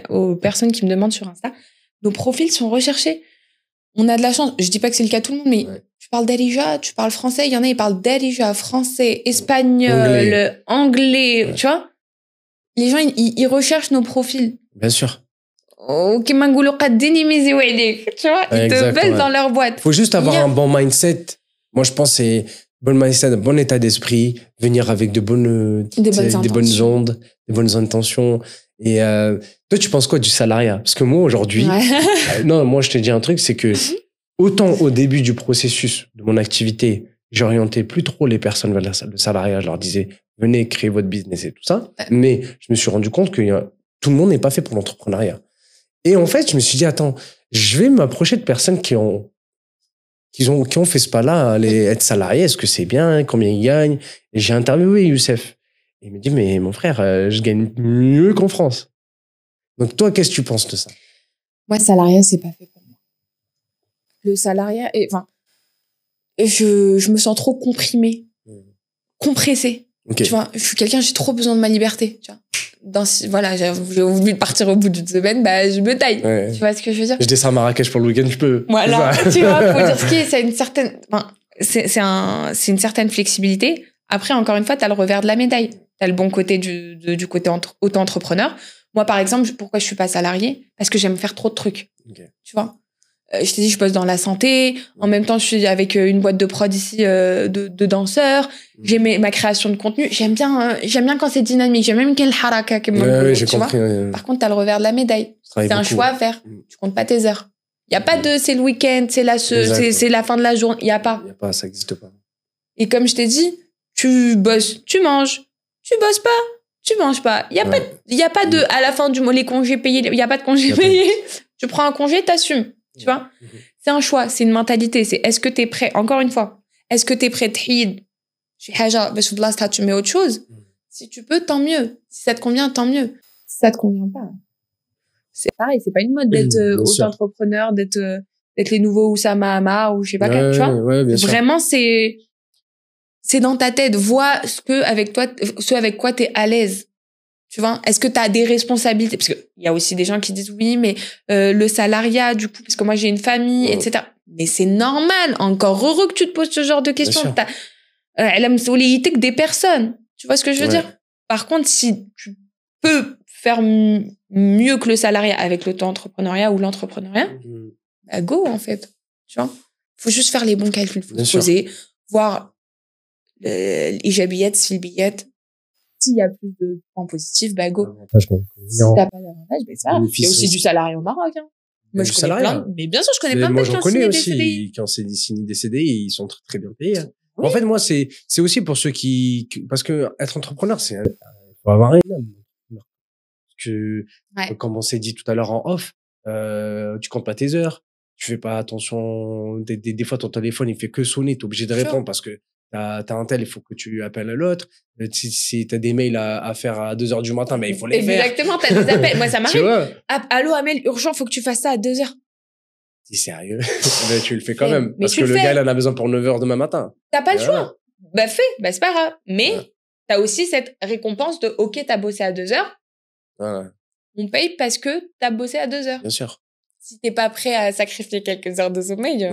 aux personnes qui me demandent sur Insta. Nos profils sont recherchés. On a de la chance. Je dis pas que c'est le cas de tout le monde, mais tu parles darija, tu parles français. Il y en a, ils parlent darija, français, espagnol, anglais, tu vois. Les gens, ils recherchent nos profils. Bien sûr. Tu vois, ils te veulent dans leur boîte. Faut juste avoir un bon mindset. Moi, je pense que c'est bon mindset, un bon état d'esprit, venir avec des bonnes ondes, des bonnes intentions. Et toi, tu penses quoi du salariat? Parce que moi, aujourd'hui, moi, je te dis un truc, c'est que autant au début du processus de mon activité, j'orientais plus trop les personnes vers le salariat. Je leur disais, venez créer votre business et tout ça. Mais je me suis rendu compte que tout le monde n'est pas fait pour l'entrepreneuriat. Et en fait, je me suis dit, attends, je vais m'approcher de personnes qui ont fait ce pas-là, être salariés. Est-ce que c'est bien? Combien ils gagnent? Et j'ai interviewé Youssef. Et il me dit, mais mon frère, je gagne mieux qu'en France. Donc toi, qu'est-ce que tu penses de ça? Moi, salariat, c'est pas fait pour moi. Le salariat, je me sens trop comprimée, compressée. Okay. Tu vois, je suis quelqu'un, j'ai trop besoin de ma liberté. Tu vois. J'ai voulu partir au bout d'une semaine, je me taille. Ouais. Tu vois ce que je veux dire? Je descends à Marrakech pour le week-end, je peux. Voilà, tu vois, faut dire ce qui est, c'est une certaine flexibilité. Après, encore une fois, t'as le revers de la médaille. T'as le bon côté du côté auto-entrepreneur. Moi, par exemple, pourquoi je suis pas salariée? Parce que j'aime faire trop de trucs. Okay. Tu vois? Je t'ai dit, je bosse dans la santé. En même temps, je suis avec une boîte de prod ici de danseurs. J'ai ma création de contenu. J'aime bien quand c'est dynamique. J'aime même qu'il y ait le haraka. J'ai compris. Par contre, t'as le revers de la médaille. C'est un choix à faire. Tu comptes pas tes heures. Il y a pas de c'est le week-end, c'est la fin de la journée. Il y a pas. Ça existe pas. Et comme je t'ai dit, tu bosses, tu manges. Tu bosses pas, tu manges pas. Il y a pas de à la fin du mois les congés payés. Il y a pas de congés payés. Tu prends un congé, t'assumes. Tu vois, c'est un choix, c'est une mentalité. C'est est-ce que t'es prêt, encore une fois, est-ce que t'es prêt tu mets autre chose. Si tu peux, tant mieux. Si ça te convient, tant mieux. Si ça te convient pas, c'est pareil. C'est pas une mode d'être auto-entrepreneur, d'être les nouveaux Oussama Hamar ou je sais pas quoi. Tu vois, vraiment, c'est dans ta tête. Vois ce avec quoi t'es à l'aise. Tu vois, est-ce que tu as des responsabilités? Parce qu'il y a aussi des gens qui disent oui, mais le salariat, du coup, parce que moi j'ai une famille, etc. Mais c'est normal. Encore heureux que tu te poses ce genre de questions. Tu as la responsabilité que des personnes. Tu vois ce que je veux dire? Par contre, si tu peux faire mieux que le salariat avec l'auto-entrepreneuriat ou l'entrepreneuriat, go, en fait. Tu vois? Faut juste faire les bons calculs. Faut se poser, voir l'ijabiyat, silbiyat. S'il y a plus de points positifs, go. Si t'as pas d'avantage, ça va. Il y a aussi du salarié au Maroc, hein. Moi, je connais plein, mais bien sûr, je connais plein de gens qui ont signé des CDI. Qui ont signé des CDI, ils sont très, très bien payés. Oui. En fait, moi, c'est aussi pour ceux parce que être entrepreneur, il faut avoir une âme. Comme on s'est dit tout à l'heure en off, tu comptes pas tes heures, tu fais pas attention, des fois, ton téléphone, il fait que sonner, t'es obligé de répondre parce que t'as un tel, il faut que tu appelles l'autre. Si t'as des mails à faire à 2h du matin, il faut les faire. Exactement, t'as des appels. Moi, ça m'arrive. Tu vois? Allô, Amel, urgent, faut que tu fasses ça à 2h. T'es sérieux? Mais tu le fais quand même. Mais Parce que le gars, il en a besoin pour 9h demain matin. T'as pas le choix. Bah, fais. Bah, c'est pas grave. Mais, t'as aussi cette récompense de, OK, t'as bossé à 2h. On paye parce que t'as bossé à 2h. Bien sûr. Si t'es pas prêt à sacrifier quelques heures de sommeil,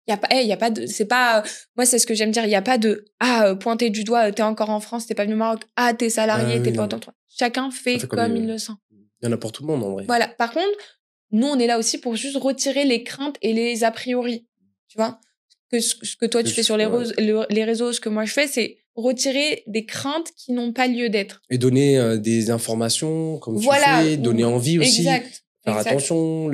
y a pas de, c'est pas, moi, c'est ce que j'aime dire. Il y a pas de, pointer du doigt, t'es encore en France, t'es pas venu au Maroc. T'es salarié, t'es pas autant. Chacun fait comme il le sent. Il y en a pour tout le monde, en vrai. Voilà. Par contre, nous, on est là aussi pour juste retirer les craintes et les a priori. Tu vois? Ce que toi, tu fais sur les réseaux, ce que moi je fais, c'est retirer des craintes qui n'ont pas lieu d'être. Et donner des informations, comme tu fais, donner envie aussi. Exact. Faire attention,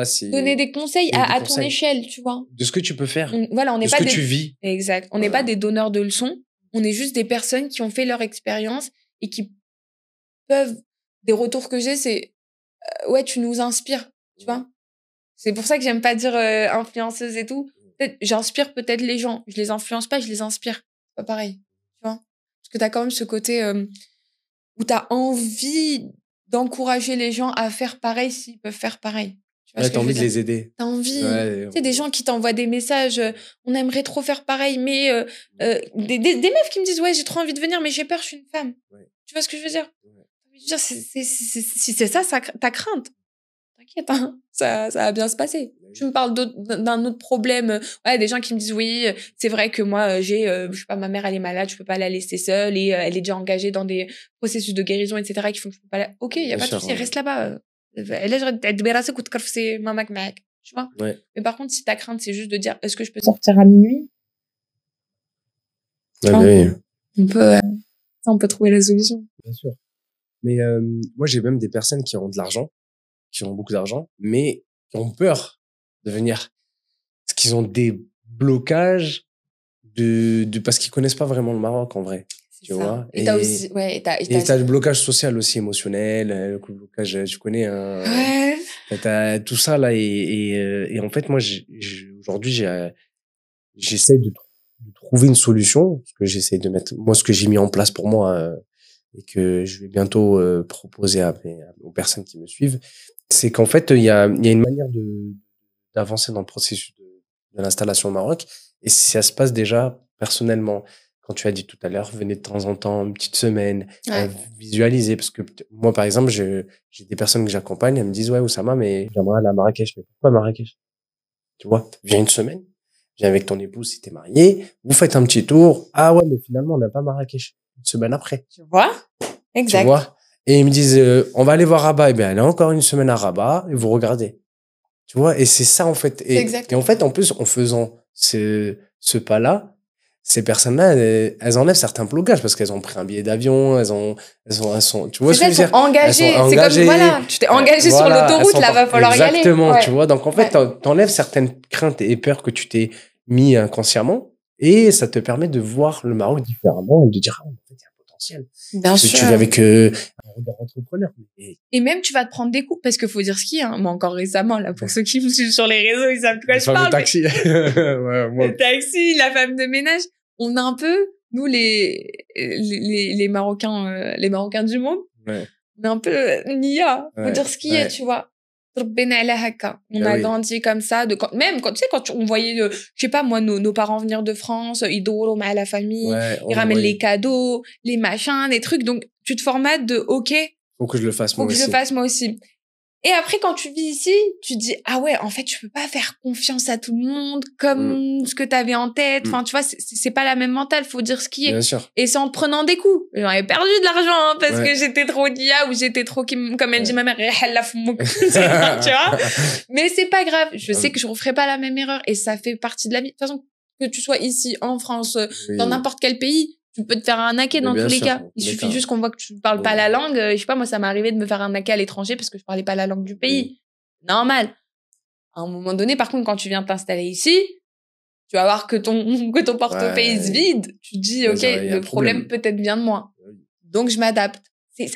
c'est... Donner des conseils à ton échelle, tu vois. De ce que tu peux faire. Voilà, on n'est pas de ce que tu vis. Exact. On n'est pas des donneurs de leçons. On est juste des personnes qui ont fait leur expérience et qui peuvent... Des retours que j'ai, c'est... tu nous inspires, tu vois. C'est pour ça que j'aime pas dire influenceuse et tout. J'inspire peut-être les gens. Je les influence pas, je les inspire. C'est pas pareil, tu vois. Parce que t'as quand même ce côté où t'as envie d'encourager les gens à faire pareil s'ils peuvent faire pareil. Tu vois t'as envie de les aider. T'as envie. Tu sais, des gens qui t'envoient des messages, on aimerait trop faire pareil, mais des meufs qui me disent, ouais, j'ai trop envie de venir, mais j'ai peur, je suis une femme. Tu vois ce que je veux dire? Je veux dire, si c'est ça, ta crainte. T'inquiète, hein, ça va bien se passer. Tu me parles d'un autre problème. Des gens qui me disent, oui, c'est vrai que moi, je sais pas, ma mère, elle est malade, je peux pas la laisser seule et elle est déjà engagée dans des processus de guérison, etc., qui font que je peux pas la... Ok, y a pas de souci, reste là-bas. Tu vois? Mais par contre, si ta crainte, c'est juste de dire, est-ce que je peux sortir à minuit? On peut trouver la solution. Bien sûr. Mais moi, j'ai même des personnes qui ont de l'argent, qui ont beaucoup d'argent, mais qui ont peur de venir. Parce qu'ils ont des blocages parce qu'ils connaissent pas vraiment le Maroc, en vrai. Tu vois? Et t'as aussi, t'as le blocage social aussi, émotionnel, le blocage, tu connais, t'as tout ça, là, et en fait, moi, aujourd'hui, j'essaie de trouver une solution, parce que j'essaie de mettre, moi, ce que j'ai mis en place pour moi, et que je vais bientôt proposer aux personnes qui me suivent, c'est qu'en fait, il y a une manière d'avancer dans le processus de l'installation au Maroc, et ça se passe déjà personnellement. Quand tu as dit tout à l'heure, venez de temps en temps, une petite semaine, visualiser, parce que moi, par exemple, j'ai des personnes que j'accompagne, elles me disent, ouais, Oussama, mais j'aimerais aller à Marrakech. Mais pourquoi Marrakech? Tu vois, viens une semaine, viens avec ton épouse si t'es marié, vous faites un petit tour. Ah ouais, mais finalement, on n'a pas Marrakech. Une semaine après. Tu vois? Exact. Tu vois? Et ils me disent, on va aller voir Rabat. Eh bien, allez encore une semaine à Rabat et vous regardez. Tu vois? Et c'est ça, en fait. Et en fait, en plus, en faisant ce pas-là, ces personnes-là, elles enlèvent certains blocages parce qu'elles ont pris un billet d'avion, elles sont, tu vois ce que je veux dire? Engagées. C'est comme, voilà, tu t'es engagé sur l'autoroute, là, va falloir y aller. Exactement, tu vois. Donc, en fait, t'enlèves certaines craintes et peurs que tu t'es mis inconsciemment et ça te permet de voir le Maroc différemment et de dire, en fait, il y a un potentiel. Bien sûr. Tu viens avec un regard entrepreneur. Et même, tu vas te prendre des coups parce qu'il faut dire ce qu'il y a. Moi, encore récemment, là, pour ceux qui me suivent sur les réseaux, ils savent de quoi je parle. Le taxi. Le taxi, la femme de ménage. On a un peu, nous, les Marocains, du monde. On est un peu nia. Faut dire ce qu'il y a, tu vois. On a grandi comme ça. Même quand, tu sais, quand on voyait, je sais pas, moi, nos parents venir de France, ils dorment à la famille, ils ramènent les cadeaux, les machins, les trucs. Donc, tu te formates de, OK. Faut que je le fasse moi aussi. Faut que je le fasse moi aussi. Et après, quand tu vis ici, tu te dis, ah ouais, en fait, je peux pas faire confiance à tout le monde comme ce que t'avais en tête. Enfin, tu vois, c'est pas la même mentale, faut dire ce qui est. Bien sûr. Et c'est en te prenant des coups. J'en ai perdu de l'argent, hein, parce que j'étais trop nia ou j'étais trop, comme elle dit ma mère, tu vois. Mais c'est pas grave. Je sais que je referai pas la même erreur et ça fait partie de la vie. De toute façon, que tu sois ici, en France, dans n'importe quel pays, tu peux te faire arnaquer dans tous les cas. Il suffit juste qu'on voit que tu parles pas la langue. Je sais pas, moi, ça m'est arrivé de me faire arnaquer à l'étranger parce que je parlais pas la langue du pays. Normal. À un moment donné, par contre, quand tu viens t'installer ici, tu vas voir que ton portefeuille se vide. Tu te dis, OK, le problème peut-être vient de moi. Donc, je m'adapte.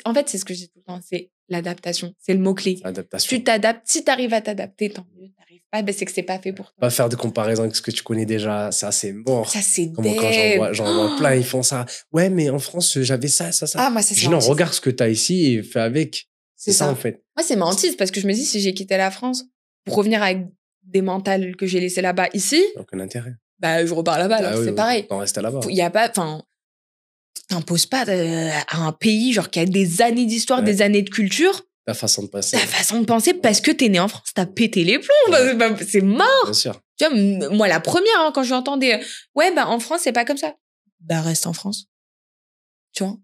En fait, c'est ce que je dis tout le temps. C'est L'adaptation, c'est le mot-clé. Adaptation. Tu t'adaptes. Si tu arrives à t'adapter, tant mieux. T'arrives pas, ben c'est que c'est pas fait pour toi. Pas faire de comparaison avec ce que tu connais déjà. Ça, c'est mort. Ça, c'est Comme quand j'en vois plein, ils font ça. Ouais, mais en France, j'avais ça. Ah, moi, c'est ça. Je dis non, regarde ce que t'as ici et fais avec. C'est ça, en fait. Moi, c'est ma hantise parce que je me dis, si j'ai quitté la France pour revenir avec des mentales que j'ai laissées là-bas ici. Aucun intérêt. Bah, je repars là-bas, alors c'est pareil. On reste là-bas. Il y a pas, enfin, t'imposes pas à un pays, genre, qui a des années d'histoire, des années de culture. Ta façon de penser. Parce que t'es né en France, t'as pété les plombs. C'est mort. Bien sûr. Tu vois, moi, la première, hein, quand j'entendais, ouais, bah, en France, c'est pas comme ça. Bah, reste en France. Tu vois?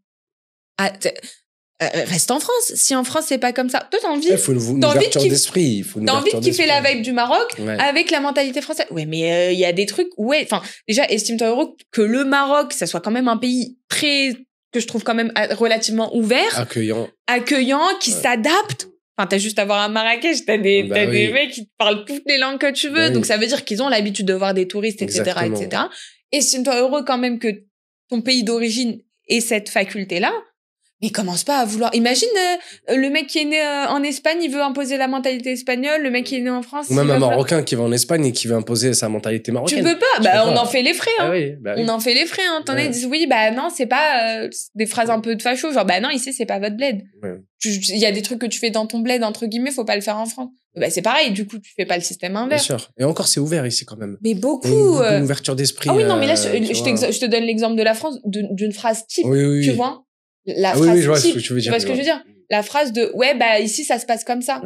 Reste en France. Si en France, c'est pas comme ça. Toi, t'as envie. Il faut une ouverture d'esprit. T'as envie de kiffer la vibe du Maroc avec la mentalité française. Ouais, mais il y a des trucs, ouais. Enfin, déjà, estime-toi heureux que le Maroc, ça soit quand même un pays que je trouve quand même relativement ouvert. Accueillant, qui s'adapte. Enfin, t'as juste à voir à Marrakech, t'as des mecs qui te parlent toutes les langues que tu veux. Donc, ça veut dire qu'ils ont l'habitude de voir des touristes, etc., etc. Estime-toi heureux quand même que ton pays d'origine ait cette faculté-là. Mais commence pas à vouloir. Imagine le mec qui est né en Espagne, il veut imposer la mentalité espagnole. Le mec qui est né en France. Ou même un Marocain qui va en Espagne et qui veut imposer sa mentalité marocaine. Tu peux pas. Bah, on en fait les frais. Hein. Oui. On en fait les frais. Hein. T'en as, ils disent oui, bah non, c'est pas des phrases un peu de facho. Genre, bah non, ici, c'est pas votre bled. Il y a des trucs que tu fais dans ton bled, entre guillemets, faut pas le faire en France. Bah, c'est pareil. Du coup, tu fais pas le système inverse. Bien sûr. Et encore, c'est ouvert ici quand même. Mais beaucoup. Une ouverture d'esprit. Ah oui, non, mais là, je te donne l'exemple de la France, d'une phrase type. Oui. Tu vois? La phrase je vois ce que tu veux dire. Tu vois ce que je veux dire? La phrase de ouais, bah ici ça se passe comme ça.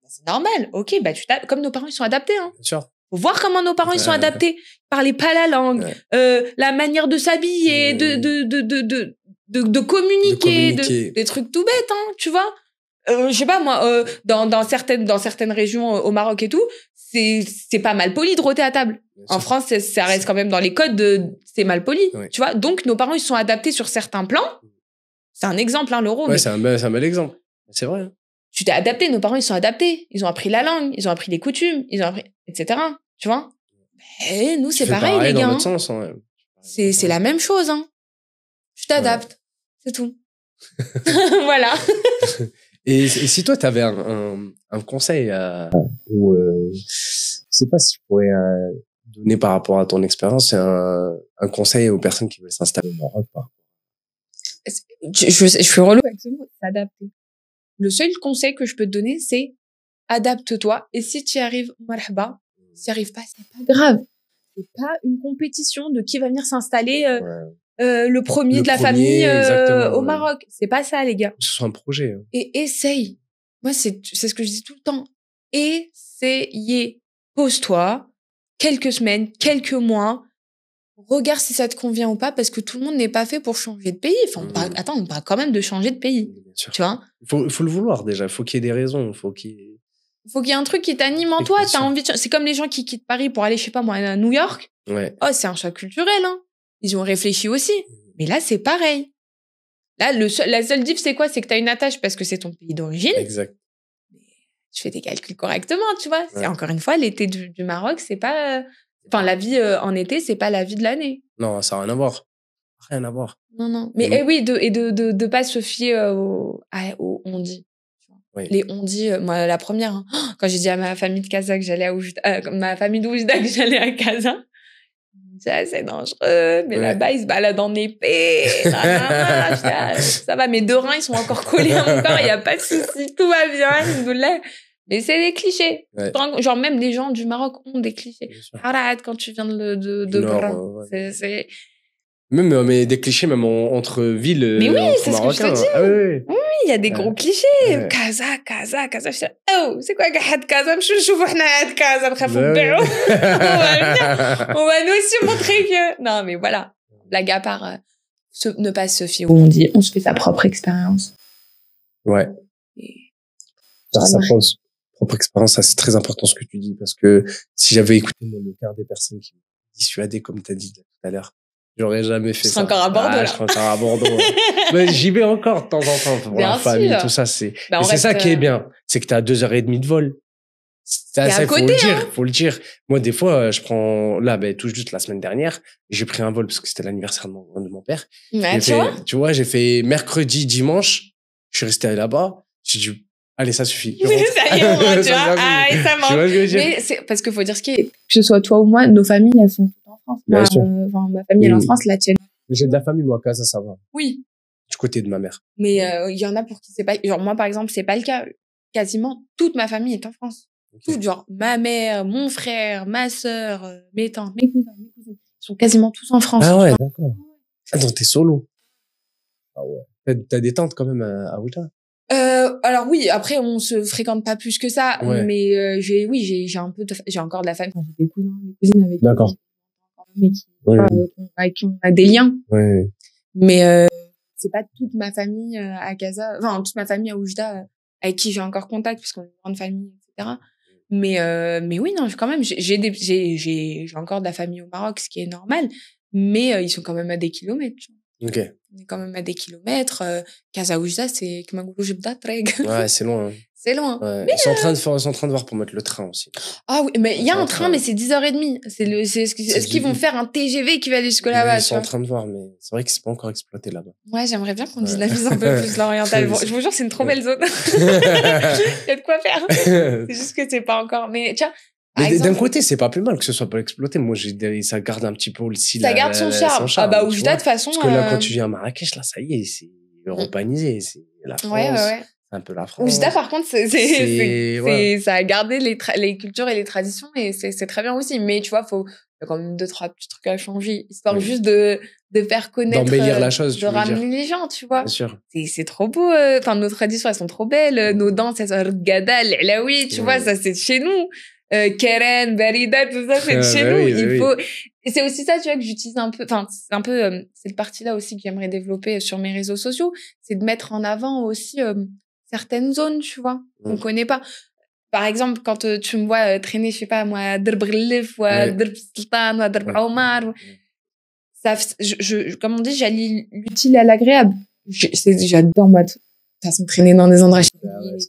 C'est normal. OK, bah comme nos parents ils sont adaptés hein. Bien sûr. Faut voir comment nos parents ils sont adaptés. Ils parlaient pas la langue, la manière de s'habiller, de communiquer, des trucs tout bêtes hein, tu vois? Je sais pas moi dans certaines régions au Maroc et tout, c'est pas mal poli de rôter à table. En France, ça reste quand même dans les codes c'est mal poli, tu vois? Donc nos parents ils sont adaptés sur certains plans. C'est un exemple, hein, l'euro. Ouais, c'est un bel exemple. C'est vrai. Hein. Tu t'es adapté, nos parents, ils sont adaptés. Ils ont appris la langue, ils ont appris les coutumes, ils ont appris, etc. Tu vois? Mais nous, c'est pareil, les gars. Dans l'autre sens, hein. C'est la même chose, hein. Tu t'adaptes. C'est tout. Voilà. Et si toi, t'avais un conseil ou je sais pas si tu pourrais donner par rapport à ton expérience un conseil aux personnes qui veulent s'installer au Maroc, je suis relou avec ce mot, s'adapter. Le seul conseil que je peux te donner, c'est adapte-toi. Et si tu y arrives, marhaba. Si tu n'y arrives pas, c'est pas grave. C'est pas une compétition de qui va venir s'installer le premier de la famille au Maroc. C'est pas ça, les gars. Ce soit un projet. Hein. Et essaye. Moi, c'est ce que je dis tout le temps. Essayez. Pose-toi. Quelques semaines, quelques mois. Regarde si ça te convient ou pas, parce que tout le monde n'est pas fait pour changer de pays. Enfin, on parle quand même de changer de pays. Bien sûr. Tu vois? Il faut le vouloir, déjà. Il faut qu'il y ait des raisons. Faut qu'il y ait un truc qui t'anime en toi. T'as envie c'est comme les gens qui quittent Paris pour aller, je sais pas moi, à New York. Ouais. Oh, c'est un choc culturel, hein. Ils ont réfléchi aussi. Mais là, c'est pareil. Là, la seule diff, c'est quoi? C'est que t'as une attache parce que c'est ton pays d'origine. Exact. Tu fais tes calculs correctement, tu vois. C'est encore une fois, l'été du Maroc, c'est pas, enfin, la vie en été, c'est pas la vie de l'année. Non, ça n'a rien à voir. Rien à voir. Non. Mais oui, de pas se fier aux on-dit. Oui. Les on-dit, moi, la première, hein, quand j'ai dit à ma famille de Casa que j'allais à ma famille d'Oujda que j'allais à Casa, c'est dangereux, mais là-bas, ils se baladent en épée. Ça va, mes 2 reins, ils sont encore collés à mon corps, il n'y a pas de souci, tout va bien, mais c'est des clichés. Ouais. Genre, même les gens du Maroc ont des clichés. Arrête quand tu viens de Nord, c'est... Même mais des clichés même entre villes. Mais oui, c'est ce que je te dis. Ah, oui, il y a des gros clichés. Casa. Oh, c'est quoi Casa? Casa. On va nous aussi montrer que. Non, mais voilà. Blague à part, ne pas se fier où on dit. On se fait sa propre expérience. Ouais. Sa propre expérience, ça c'est très important ce que tu dis, parce que si j'avais écouté le quart des personnes qui m'ont dissuadé, comme tu as dit tout à l'heure, j'aurais jamais fait ça. Encore à Bordeaux, je serais encore à Bordeaux. Mais j'y vais encore de temps en temps pour la famille, tout ça. C'est ça qui est bien. C'est que tu as 2h30 de vol. Ça, faut le dire. Moi, des fois, je prends, là, tout juste la semaine dernière, j'ai pris un vol parce que c'était l'anniversaire de mon père. Ouais, tu vois, j'ai fait mercredi, dimanche, je suis resté là-bas. J'ai dit, allez, ça suffit. Ça y est, tu vois. Ah, et ça manque. Mais c'est parce qu'il faut dire ce qui est. Que ce soit toi ou moi, nos familles, elles sont toutes en France. Moi, ma famille, elle est en France, la tienne. J'ai de la famille, moi, à ça va. Oui. Du côté de ma mère. Mais il y en a pour qui c'est pas. Genre, moi, par exemple, c'est pas le cas. Quasiment toute ma famille est en France. Okay. Toute, genre, ma mère, mon frère, ma sœur, mes tantes, mes cousins, mes cousines. Ils sont quasiment tous en France. Ah ouais, d'accord. Ah, donc t'es solo. Ah ouais. T'as des tantes quand même à Ouidah? Alors oui, après on se fréquente pas plus que ça, mais j'ai encore de la famille. J'ai des cousins, des cousines avec avec qui on a des liens. Ouais. Mais c'est pas toute ma famille à Casa, enfin toute ma famille à Oujda avec qui j'ai encore contact puisqu'on est une grande famille, etc. Mais oui, non, quand même j'ai encore de la famille au Maroc, ce qui est normal, mais ils sont quand même à des kilomètres. Tu vois. Ok. On est quand même à des kilomètres. Casa Oujda, c'est ouais, c'est loin. Hein. C'est loin. Ouais. Ils sont en train de voir pour mettre le train aussi. Ah oui, mais il y a un train, mais c'est 10h30. Est-ce qu'ils vont faire un TGV qui va aller jusque là-bas? Ils sont en train de voir, mais c'est vrai que c'est pas encore exploité là-bas. Ouais, j'aimerais bien qu'on dynamise un peu plus l'oriental. Bon, je vous jure, c'est une trop belle zone. Il y a de quoi faire. C'est juste que c'est pas encore. Mais tiens. D'un côté, c'est pas plus mal que ce soit pas exploité. Moi, ça garde un petit peu aussi. Ça garde son charme. Ah bah, Oujda, de toute façon. Parce que là, quand tu viens à Marrakech, là, ça y est, c'est europanisé. C'est la France. Ouais. C'est un peu la France. Oujda, par contre, ça a gardé les cultures et les traditions et c'est très bien aussi. Mais tu vois, il y a quand même 2-3 petits trucs à changer, histoire juste de faire connaître. D'embellir la chose, de ramener les gens, tu vois. Bien sûr. C'est trop beau. Enfin, nos traditions, elles sont trop belles. Nos danses, elles sont Gada, l'Elaoui, tu vois, ça, c'est de chez nous. Keren, Barida, tout ça, c'est de chez nous. Il faut, et c'est aussi ça, tu vois, que j'utilise un peu, enfin, c'est un peu, cette partie-là aussi que j'aimerais développer sur mes réseaux sociaux. C'est de mettre en avant aussi, certaines zones, tu vois, qu'on connaît pas. Par exemple, quand tu me vois traîner, je sais pas, moi, à Derb Ghellif, ou à Derb Sultan, ou à Derb Omar, ça, comme on dit, j'allie l'utile à l'agréable. J'adore, moi, de toute façon, traîner dans des endroits et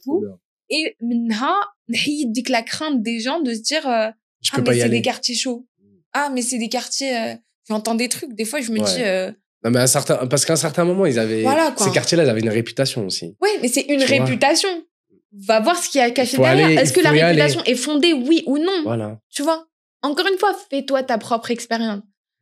tout. Et maintenant, il dit que la crainte des gens de se dire, mais c'est des quartiers chauds. Ah, mais c'est des quartiers, j'entends des trucs. Des fois, je me dis, non, mais parce qu'à un certain moment, ces quartiers-là, ils avaient une réputation aussi. Oui, mais c'est une réputation. Va voir ce qu'il y a caché derrière. Est-ce que la réputation est fondée, oui ou non? Voilà. Tu vois? Encore une fois, fais-toi ta propre expérience.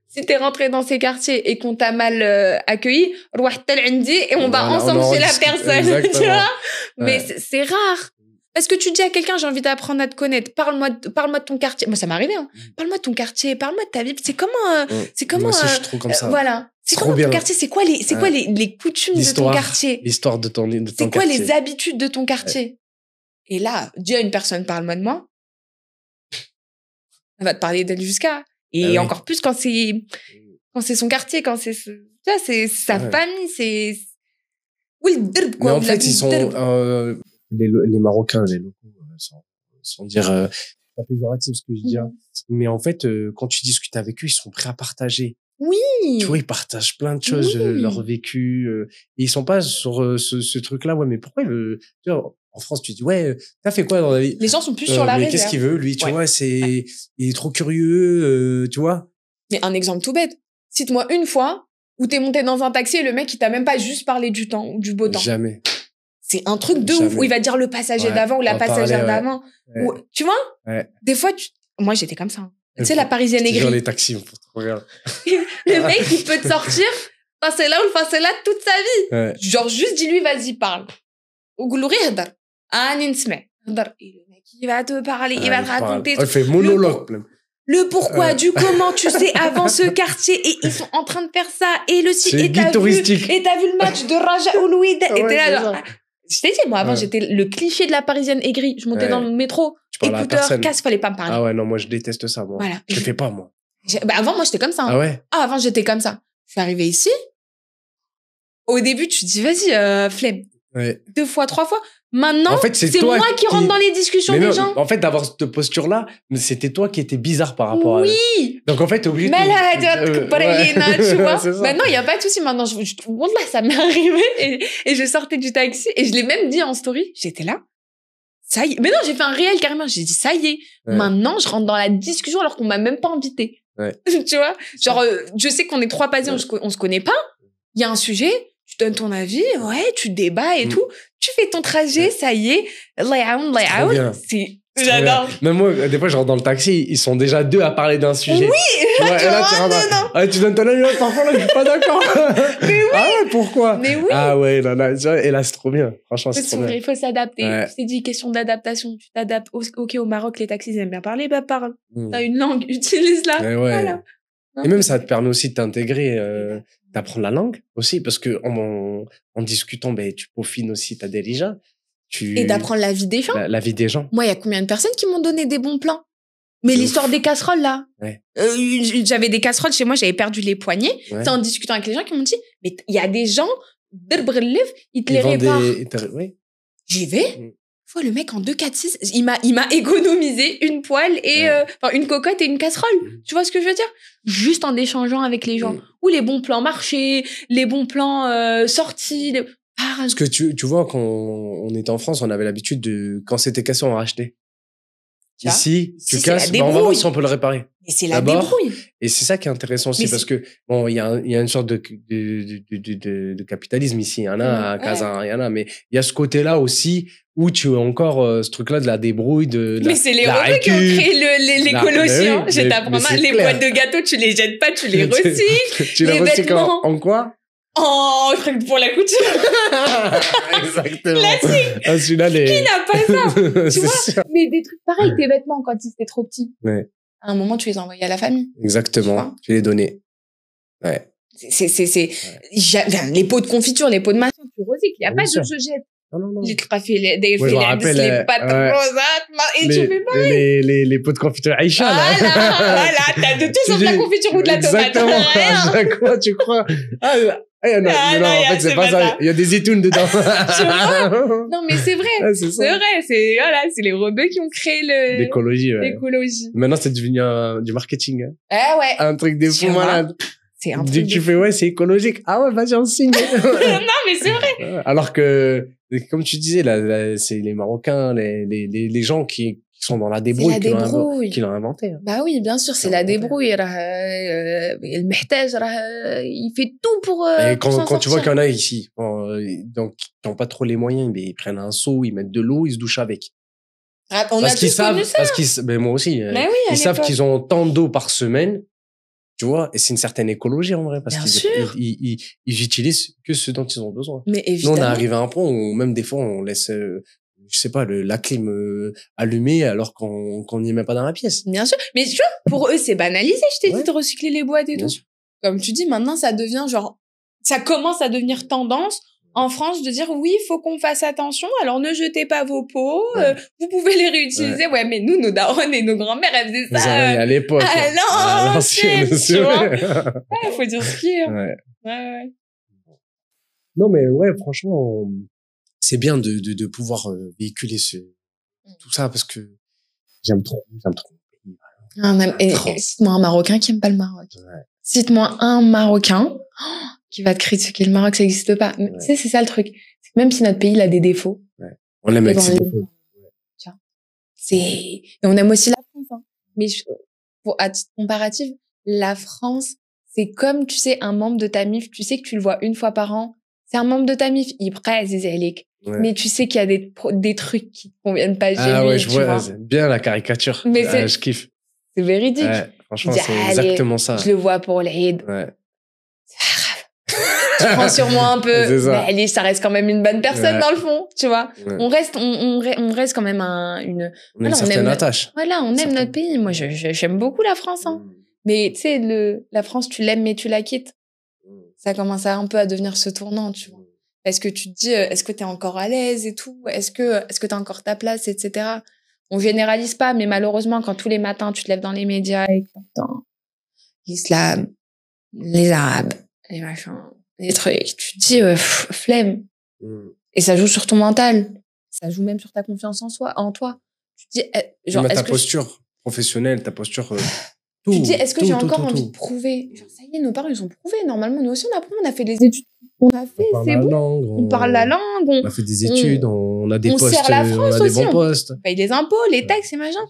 Si t'es rentré dans ces quartiers et qu'on t'a mal accueilli, et on va ensemble chez la personne. Exactement. Tu vois? Mais c'est rare. Parce que tu dis à quelqu'un, j'ai envie d'apprendre à te connaître. Parle-moi de ton quartier. Moi, ça m'est arrivé, hein. Parle-moi de ton quartier, parle-moi de ta vie. C'est comment, Moi aussi, je suis trop comme ça. Voilà. C'est comment ton quartier? C'est quoi les coutumes de ton quartier? L'histoire de ton quartier. C'est quoi les habitudes de ton quartier? Et là, dis à une personne, parle-moi de moi. Elle va te parler d'elle jusqu'à. Et encore plus quand c'est son quartier, quand c'est sa famille, c'est, oui, le derb, quoi. Mais en fait, ils sont, les Marocains, les locaux, sans dire, pas péjoratif ce que je dis, mais en fait, quand tu discutes avec eux, ils sont prêts à partager. Oui. Tu vois, ils partagent plein de choses, leur vécu, et ils sont pas sur ce truc-là, mais pourquoi tu vois, en France, tu dis, t'as fait quoi dans la vie? Les gens sont plus sur la réserve. Mais qu'est-ce qu'il veut, lui, tu vois, il est trop curieux, tu vois. Mais un exemple tout bête. Cite-moi une fois où t'es monté dans un taxi et le mec, il t'a même pas juste parlé du temps ou du beau temps. Jamais. C'est un truc de ouf où il va dire le passager d'avant ou la passagère d'avant. Ou, tu vois? Des fois, moi, j'étais comme ça. Tu sais, la parisienne aigrie. Genre les taxis, pour trop rien. Le mec, il peut te sortir, passer là ou le passer là toute sa vie. Genre, juste dis-lui, vas-y, parle. Ou goulouri, hadar. Ah, ninsme. Hadar. Et le mec, il va te parler, il va te raconter. Il fait monologue. Le pourquoi, du comment, tu sais, avant ce quartier, et ils sont en train de faire ça, et le site, et t'as vu le match de Raja Oulouid, et t'es là, genre, je t'ai dit, moi, avant, j'étais le cliché de la parisienne aigrie. Je montais dans le métro, écouteur, casque, fallait pas me parler. Ah ouais, non, moi, je déteste ça, moi. Voilà. Je le fais pas, moi. Avant, moi, j'étais comme ça. Hein. Ah ouais? Ah, avant, j'étais comme ça. Je suis arrivée ici. Au début, tu te dis, vas-y, flemme. 2 fois, 3 fois. Maintenant, en fait, c'est moi qui rentre dans les discussions des gens. En fait, d'avoir cette posture-là, c'était toi qui étais bizarre par rapport à... Oui. Donc, en fait, t'es obligé de... tu vois. Maintenant, il n'y a pas de souci. Maintenant, là, ça m'est arrivé et je sortais du taxi et je l'ai même dit en story. J'étais là. Ça y est. Mais non, j'ai fait un réel carrément. J'ai dit, ça y est. Maintenant, je rentre dans la discussion alors qu'on m'a même pas invité. Tu vois? Genre, je sais qu'on est 3 passés, on se connaît pas. Il y a un sujet. Tu donnes ton avis, ouais, tu débats et tout. Tu fais ton trajet, ça y est. Layout. J'adore. Même moi, des fois, je rentre dans le taxi, ils sont déjà deux à parler d'un sujet. Oui! Tu vois, et là, tu rentres. Ah, tu donnes ton avis, parfois, là, je suis pas d'accord. Mais oui! Ah ouais, pourquoi? Mais oui! Ah ouais, non, non, et là, c'est trop bien. Franchement, c'est trop bien. Il faut s'adapter. Ouais. Je t'ai dit, question d'adaptation. Tu t'adaptes. Ok, au Maroc, les taxis, ils aiment bien parler, bah parle. T'as une langue, utilise-la. Ouais. Voilà. Et même, ça te permet aussi de t'intégrer, d'apprendre la langue aussi, parce que en discutant, ben, tu peaufines aussi ta délija. Et d'apprendre la vie des gens. La vie des gens. Moi, il y a combien de personnes qui m'ont donné des bons plans? Mais l'histoire des casseroles, là. Ouais. J'avais des casseroles chez moi, j'avais perdu les poignets. Ouais. C'est en discutant avec les gens qui m'ont dit, mais il y a des gens, ils te les réparent. Oui. J'y vais. Vois le mec en 2,46, il m'a économisé une poêle et une cocotte et une casserole. Tu vois ce que je veux dire? Juste en échangeant avec les gens. Ou les bons plans marché, les bons plans sortis. Parce que tu vois, quand on était en France, on avait l'habitude de, quand c'était cassé, on rachetait. Ici, tu casses, on va voir si on peut le réparer. Et c'est la débrouille. Et c'est ça qui est intéressant aussi, parce que, bon, il y a une sorte de capitalisme ici. Il y en a à Kazan, il y en a, mais il y a ce côté-là aussi où tu as encore ce truc-là de la débrouille, mais c'est les Européens qui ont créé l'écologie, hein. Je t'apprends mal. Les boîtes de gâteaux, tu les jettes pas, tu les recycles. Tu les recycles en quoi? Oh, truc pour la couture. Exactement. Classique. Ah, celui-là, Qui n'a pas ça? Tu vois? Mais des trucs pareils, tes vêtements, quand ils étaient trop petits. Ouais. À un moment, tu les envoyais à la famille. Exactement. Tu les donnais. Ouais. Les pots de confiture, les pots de machin, tu recycles. Il n'y a pas de je jette. Non. J'ai craqué les pâtes rosates, et tu fais pas. Les pots de confiture Aïcha, là. Voilà, t'as de tout sauf de la confiture ou de la tomate. Exactement. À chaque fois, tu crois. Non, en fait, c'est pas ça. Il y a des étounes dedans. Non, mais c'est vrai. C'est vrai. C'est les rebeux qui ont créé l'écologie. L'écologie. Maintenant, c'est devenu du marketing. Ouais. Un truc des fous malades. C'est un truc. Dès que tu fais, c'est écologique. Ah ouais, vas-y, on signe. Non, mais c'est vrai. Alors que, comme tu disais, là, c'est les Marocains, les gens qui sont dans la débrouille, qui l'ont inventé. Bah oui, bien sûr, c'est la débrouille. Le mehtaj, il fait tout pour. Et quand tu vois qu'il y en a ici, donc, qui n'ont pas trop les moyens, mais ils prennent un seau, ils mettent de l'eau, ils se douchent avec. On a tous connu ça. Mais moi aussi. Mais oui, ils savent qu'ils ont tant d'eau par semaine. Tu vois, et c'est une certaine écologie en vrai, parce qu'ils utilisent que ce dont ils ont besoin. Mais évidemment. Nous, on est arrivé à un point où même des fois, on laisse, je sais pas, la clim allumée alors qu'on n'y met pas dans la pièce. Bien sûr. Mais tu vois, pour eux, c'est banalisé, je t'ai dit, de recycler les boîtes et tout. Sûr. Comme tu dis, maintenant, ça devient ça commence à devenir tendance en France de dire oui, il faut qu'on fasse attention. Alors ne jetez pas vos pots, vous pouvez les réutiliser. Ouais, mais nous, nos darons et nos grand-mères, elles faisaient ça à l'époque. À l'ancienne, tu vois. Ouais, faut dire ce qu'il y a. Ouais. Non, mais ouais, franchement, c'est bien de pouvoir véhiculer tout ça parce que j'aime trop. Cite-moi un Marocain qui aime pas le Maroc. Ouais. Cite-moi un Marocain qui va te critiquer le Maroc, ça n'existe pas. Tu sais, c'est ça le truc. C'est que même si notre pays il a des défauts, on aime avec ses défauts. Et on aime aussi la France. Hein. Mais à titre comparatif, la France, c'est comme, tu sais, un membre de ta MIF, tu sais que tu le vois une fois par an. C'est un membre de ta MIF, il prête, mais tu sais qu'il y a des trucs qui te conviennent pas. Ah ouais, je vois bien la caricature. Mais je kiffe. C'est véridique. Ouais, franchement, c'est exactement ça. Je le vois pour l'Aïd. Ouais. Tu prends sur moi un peu. Mais ça reste quand même une bonne personne dans le fond, tu vois. Ouais. On reste quand même une certaine attache. Voilà, on aime notre pays. Moi, j'aime beaucoup la France, hein. Mais tu sais, la France, tu l'aimes, mais tu la quittes. Ça commence un peu à devenir ce tournant, tu vois. Parce que tu te dis, est-ce que t'es encore à l'aise et tout? Est-ce que t'as encore ta place, etc. On généralise pas, mais malheureusement, quand tous les matins, tu te lèves dans les médias et que t'entends l'islam, les arabes, les machins, les trucs, tu te dis, flemme. Et ça joue sur ton mental. Ça joue même sur ta confiance en toi. Tu te dis, genre, ta posture professionnelle, ta posture, tu te dis, est-ce que j'ai encore envie de prouver? Genre, ça y est, nos parents, ils ont prouvé. Normalement, nous aussi, on a fait les études. On a fait, c'est bon. On parle la langue. On a fait des études, on a des postes. On sert la France on a aussi. Des bons postes. On paye les impôts, les taxes et machin.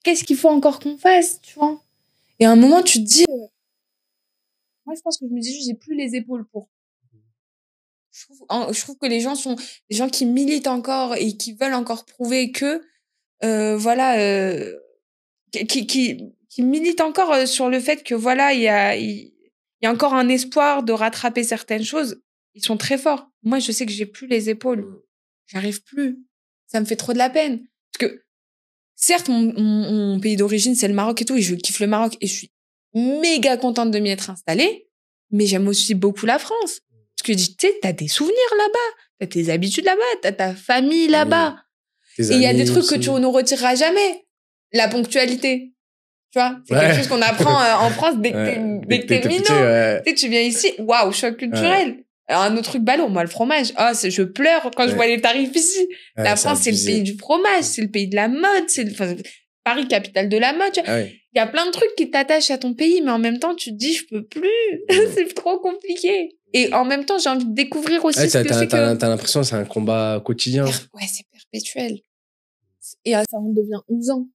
Qu'est-ce qu'il faut encore qu'on fasse, tu vois? Et à un moment, tu te dis, moi, je pense que je me dis, j'ai plus les épaules pour. Je trouve que les gens sont des gens qui militent encore et qui veulent encore prouver que, qui militent encore sur le fait que voilà, il y a encore un espoir de rattraper certaines choses. Ils sont très forts. Moi, je sais que j'ai plus les épaules. J'arrive plus. Ça me fait trop de la peine. Parce que, certes, mon pays d'origine, c'est le Maroc et tout, et je kiffe le Maroc, et je suis méga contente de m'y être installée, mais j'aime aussi beaucoup la France. Parce que, tu sais, t'as des souvenirs là-bas, t'as tes habitudes là-bas, t'as ta famille là-bas. Et il y a des trucs que tu ne retireras jamais. La ponctualité. Tu vois, c'est quelque chose qu'on apprend en France dès que t'es minot. Tu sais, tu viens ici, waouh, choc culturel. Alors, un autre truc ballot, moi, le fromage. Ah, je pleure quand je vois les tarifs ici. La France, c'est le pays du fromage, c'est le pays de la mode, Paris, capitale de la mode. Il y a plein de trucs qui t'attachent à ton pays, mais en même temps, tu te dis, je peux plus. C'est trop compliqué. Et en même temps, j'ai envie de découvrir aussi ce que c'est que... T'as l'impression que c'est un combat quotidien. Ouais, c'est perpétuel. Et ça en devient usant.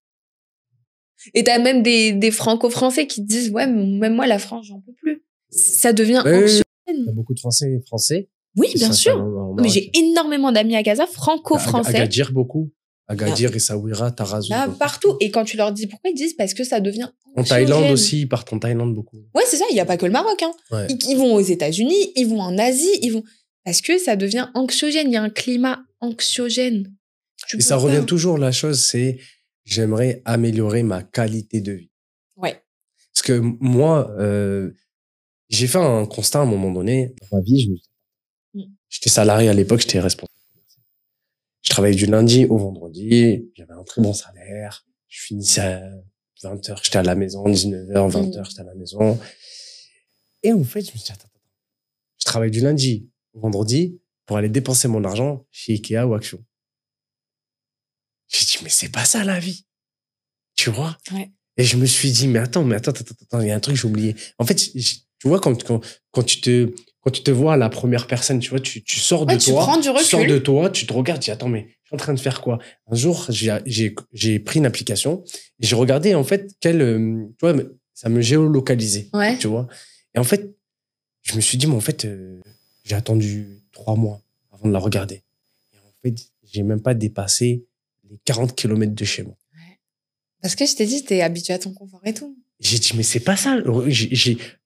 Et t'as même des franco-français qui te disent, ouais, même moi, la France, j'en peux plus. Ça devient anxiogène. Il y a beaucoup de Français. Oui, bien sûr. Mais j'ai énormément d'amis à Gaza, franco-français. Agadir, beaucoup. Agadir, Essaouira, Tarazout. Là, partout. Et quand tu leur dis pourquoi, ils disent parce que ça devient anxiogène. En Thaïlande aussi, ils partent en Thaïlande beaucoup. Ouais, c'est ça. Il n'y a pas que le Maroc, hein. Ouais. Ils vont aux États-Unis, ils vont en Asie, parce que ça devient anxiogène. Il y a un climat anxiogène. Et ça revient toujours, la chose, c'est j'aimerais améliorer ma qualité de vie. Ouais. Parce que moi, j'ai fait un constat à un moment donné dans ma vie. J'étais salarié à l'époque, j'étais responsable. Je travaillais du lundi au vendredi, j'avais un très bon salaire. Je finissais à 20h, j'étais à la maison, 19h, 20h, j'étais à la maison. Et en fait, je me suis dit, attends. Je travaille du lundi au vendredi pour aller dépenser mon argent chez Ikea ou Action. J'ai dit, mais c'est pas ça la vie. Tu vois? Ouais. Et je me suis dit, mais attends, il y a un truc que j'ai oublié. En fait, tu vois, quand tu te vois à la première personne, tu vois, tu sors de toi. Tu prends du recul. Tu sors de toi, tu te regardes, tu dis, attends, mais je suis en train de faire quoi? Un jour, j'ai pris une application et j'ai regardé, en fait, tu vois, ça me géolocalisait. Ouais. Tu vois? Et en fait, je me suis dit, mais en fait, j'ai attendu 3 mois avant de la regarder. Et en fait, j'ai même pas dépassé les 40 km de chez moi. Ouais. Parce que je t'ai dit, t'es habitué à ton confort et tout. J'ai dit, mais c'est pas ça.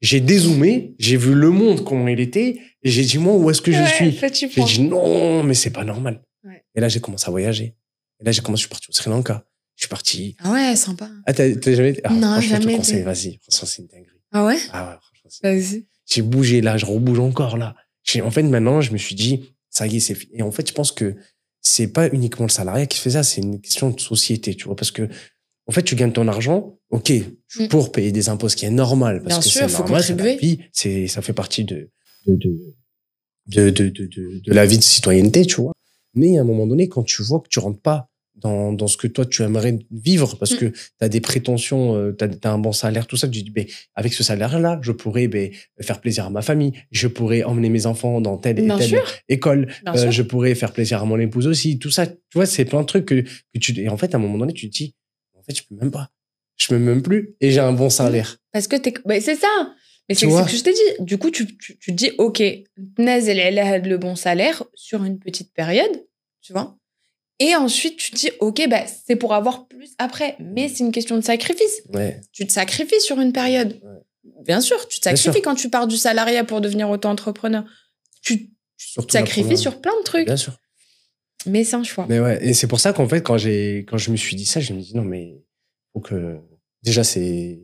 J'ai dézoomé, j'ai vu le monde, comment il était, et j'ai dit, moi, où est-ce que je suis? J'ai dit, non, mais c'est pas normal. Ouais. Et là, j'ai commencé à voyager. Et là, je suis parti au Sri Lanka. Je suis parti. Ah ouais, sympa. Ah, t'as jamais été? Non, jamais. Je te conseille, vas-y. Franchement, c'est une dinguerie. Ah ouais? Ah ouais, franchement. Vas-y. J'ai bougé là, je rebouge encore là. En fait, maintenant, je me suis dit, ça y est, c'est fini. Et en fait, je pense que c'est pas uniquement le salariat qui fait ça, c'est une question de société, tu vois, parce que, en fait, tu gagnes ton argent, ok, pour payer des impôts, ce qui est normal, parce que c'est normal, c'est la vie, ça fait partie de la vie de citoyenneté, tu vois. Mais à un moment donné, quand tu vois que tu rentres pas dans ce que toi tu aimerais vivre, parce que t'as des prétentions, t'as un bon salaire, tout ça, tu dis, avec ce salaire-là, je pourrais faire plaisir à ma famille, je pourrais emmener mes enfants dans telle et telle école, je pourrais faire plaisir à mon épouse aussi, tout ça, tu vois, c'est plein de trucs que et en fait, à un moment donné, tu te dis, en fait, je peux même même plus, et j'ai un bon salaire. Parce que c'est ça. Mais c'est ce que je t'ai dit. Du coup, tu te dis, ok, Naz, elle a le bon salaire sur une petite période, tu vois. Et ensuite, tu te dis, ok, c'est pour avoir plus après. Mais c'est une question de sacrifice. Ouais. Tu te sacrifies sur une période. Ouais. Bien sûr, tu te sacrifies quand tu pars du salariat pour devenir auto-entrepreneur. Tu te sacrifies sur plein de trucs. Bien sûr. Mais c'est un choix. Mais ouais, et c'est pour ça qu'en fait, quand je me suis dit ça, je me dis, non, mais faut que... Déjà, c'est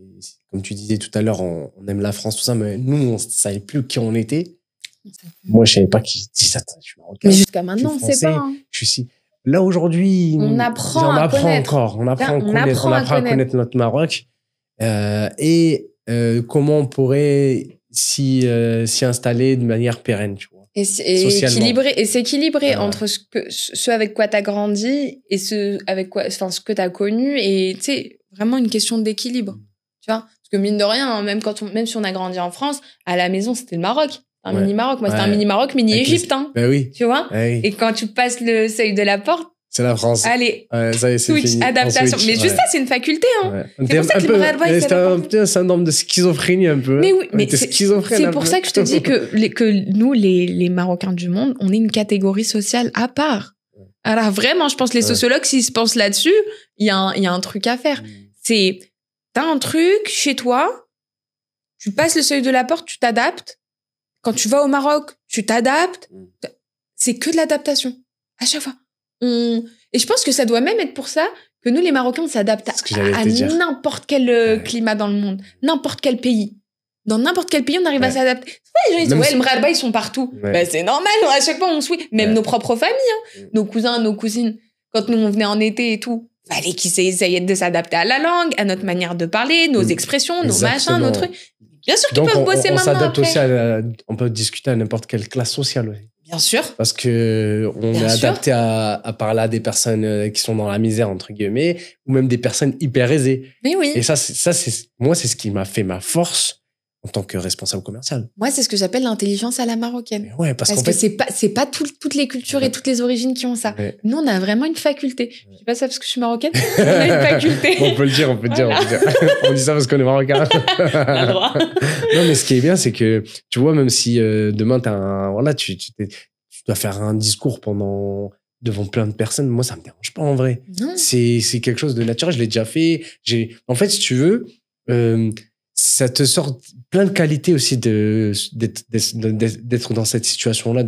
comme tu disais tout à l'heure, on aime la France, tout ça, mais nous, on ne savait plus qui on était. Moi, je savais pas qui ça. Je suis marocain. Mais jusqu'à maintenant, on sait pas. Hein. Je suis là aujourd'hui. On apprend à connaître. On apprend à connaître notre Maroc. Et comment on pourrait s'y installer de manière pérenne, tu vois. Et s'équilibrer entre ce avec quoi tu as grandi et ce que tu as connu. Et tu sais, vraiment une question d'équilibre. Tu vois, parce que mine de rien, même si on a grandi en France, à la maison, c'était le Maroc. Mini-Maroc. Moi, c'était un mini-Maroc, mini-Égypte. Hein, oui. tu vois oui. Et quand tu passes le seuil de la porte, C'est la France. Allez, ça y est, c'est switch, fini. adaptation. Switch, mais juste ça, c'est une faculté. Hein. Ouais. C'est pour ça que les Maghrébins, c'était un petit syndrome de schizophrénie un peu. Mais oui, mais c'est pour ça que je te dis que nous, les Marocains du monde, on est une catégorie sociale à part. Alors vraiment, je pense que les sociologues, s'ils se pensent là-dessus, il y a un truc à faire. T'as un truc chez toi, tu passes le seuil de la porte, tu t'adaptes. Quand tu vas au Maroc, tu t'adaptes. C'est que de l'adaptation. À chaque fois. Et je pense que ça doit même être pour ça que nous, les Marocains, on s'adapte à n'importe quel climat dans le monde. N'importe quel pays. Dans n'importe quel pays, on arrive à s'adapter. Les gens, ils disent, les Maghrébins, ils sont partout. Ben, c'est normal. À chaque fois, on suit. Même nos propres familles, hein. Nos cousins, nos cousines. Quand nous, on venait en été et tout, fallait qu'ils essayaient de s'adapter à la langue, à notre manière de parler, nos expressions, nos machins, nos trucs. Bien sûr qu'ils peuvent bosser maintenant. On s'adapte aussi on peut discuter à n'importe quelle classe sociale aussi. Bien sûr. Parce que on est adapté à parler à des personnes qui sont dans la misère, entre guillemets, ou même des personnes hyper aisées. Mais oui. Et moi, c'est ce qui m'a fait ma force en tant que responsable commercial. Moi, c'est ce que j'appelle l'intelligence à la marocaine. Mais ouais, parce que c'est pas toutes les cultures et toutes les origines qui ont ça. Ouais. Nous, on a vraiment une faculté. Je dis pas ça parce que je suis marocaine. On a une faculté. On peut le dire. On dit ça parce qu'on est marocain. droit. Non, mais ce qui est bien, c'est que, tu vois, même si demain, tu dois faire un discours devant plein de personnes, moi, ça me dérange pas en vrai. C'est quelque chose de naturel. Je l'ai déjà fait. En fait, si tu veux, ça te sort plein de qualités aussi d'être dans cette situation-là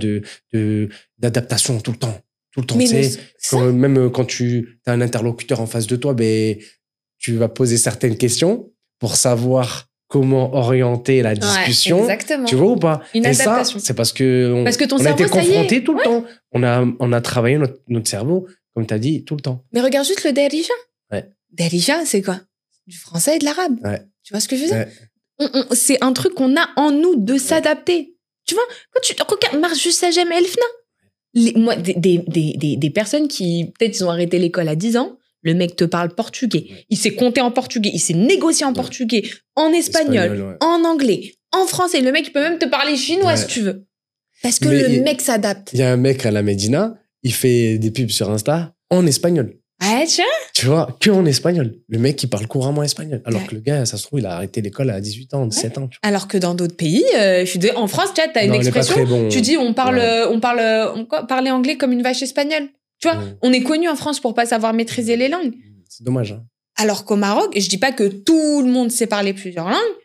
d'adaptation tout le temps. Tout le temps. Même quand tu as un interlocuteur en face de toi, tu vas poser certaines questions pour savoir comment orienter la discussion. Exactement. Tu vois ou pas? Une adaptation. Ça, c'est parce que ton on cerveau, a été confronté tout le temps. On a travaillé notre cerveau, comme tu as dit, tout le temps. Mais regarde juste le Darija. Ouais. Darija, c'est quoi? Du français et de l'arabe. Ouais. Tu vois ce que je veux dire? C'est un truc qu'on a en nous de s'adapter. Tu vois, quand tu regardes Marjus Sajem Elfna, moi, des personnes qui, peut-être, ils ont arrêté l'école à 10 ans, le mec te parle portugais, il sait compter en portugais, il sait négocier en portugais, en espagnol, en anglais, en français. Le mec, il peut même te parler chinois si tu veux. Parce que le mec s'adapte. Il y a un mec à la Médina, il fait des pubs sur Insta en espagnol. Ah, tiens. Tu vois, que en espagnol. Le mec, il parle couramment espagnol. Alors que le gars, ça se trouve, il a arrêté l'école à 18 ans, 17 ans. Tu vois. Alors que dans d'autres pays, en France, tu as une expression, tu dis, on parler anglais comme une vache espagnole. Tu vois, on est connu en France pour pas savoir maîtriser les langues. C'est dommage. Hein. Alors qu'au Maroc, je dis pas que tout le monde sait parler plusieurs langues,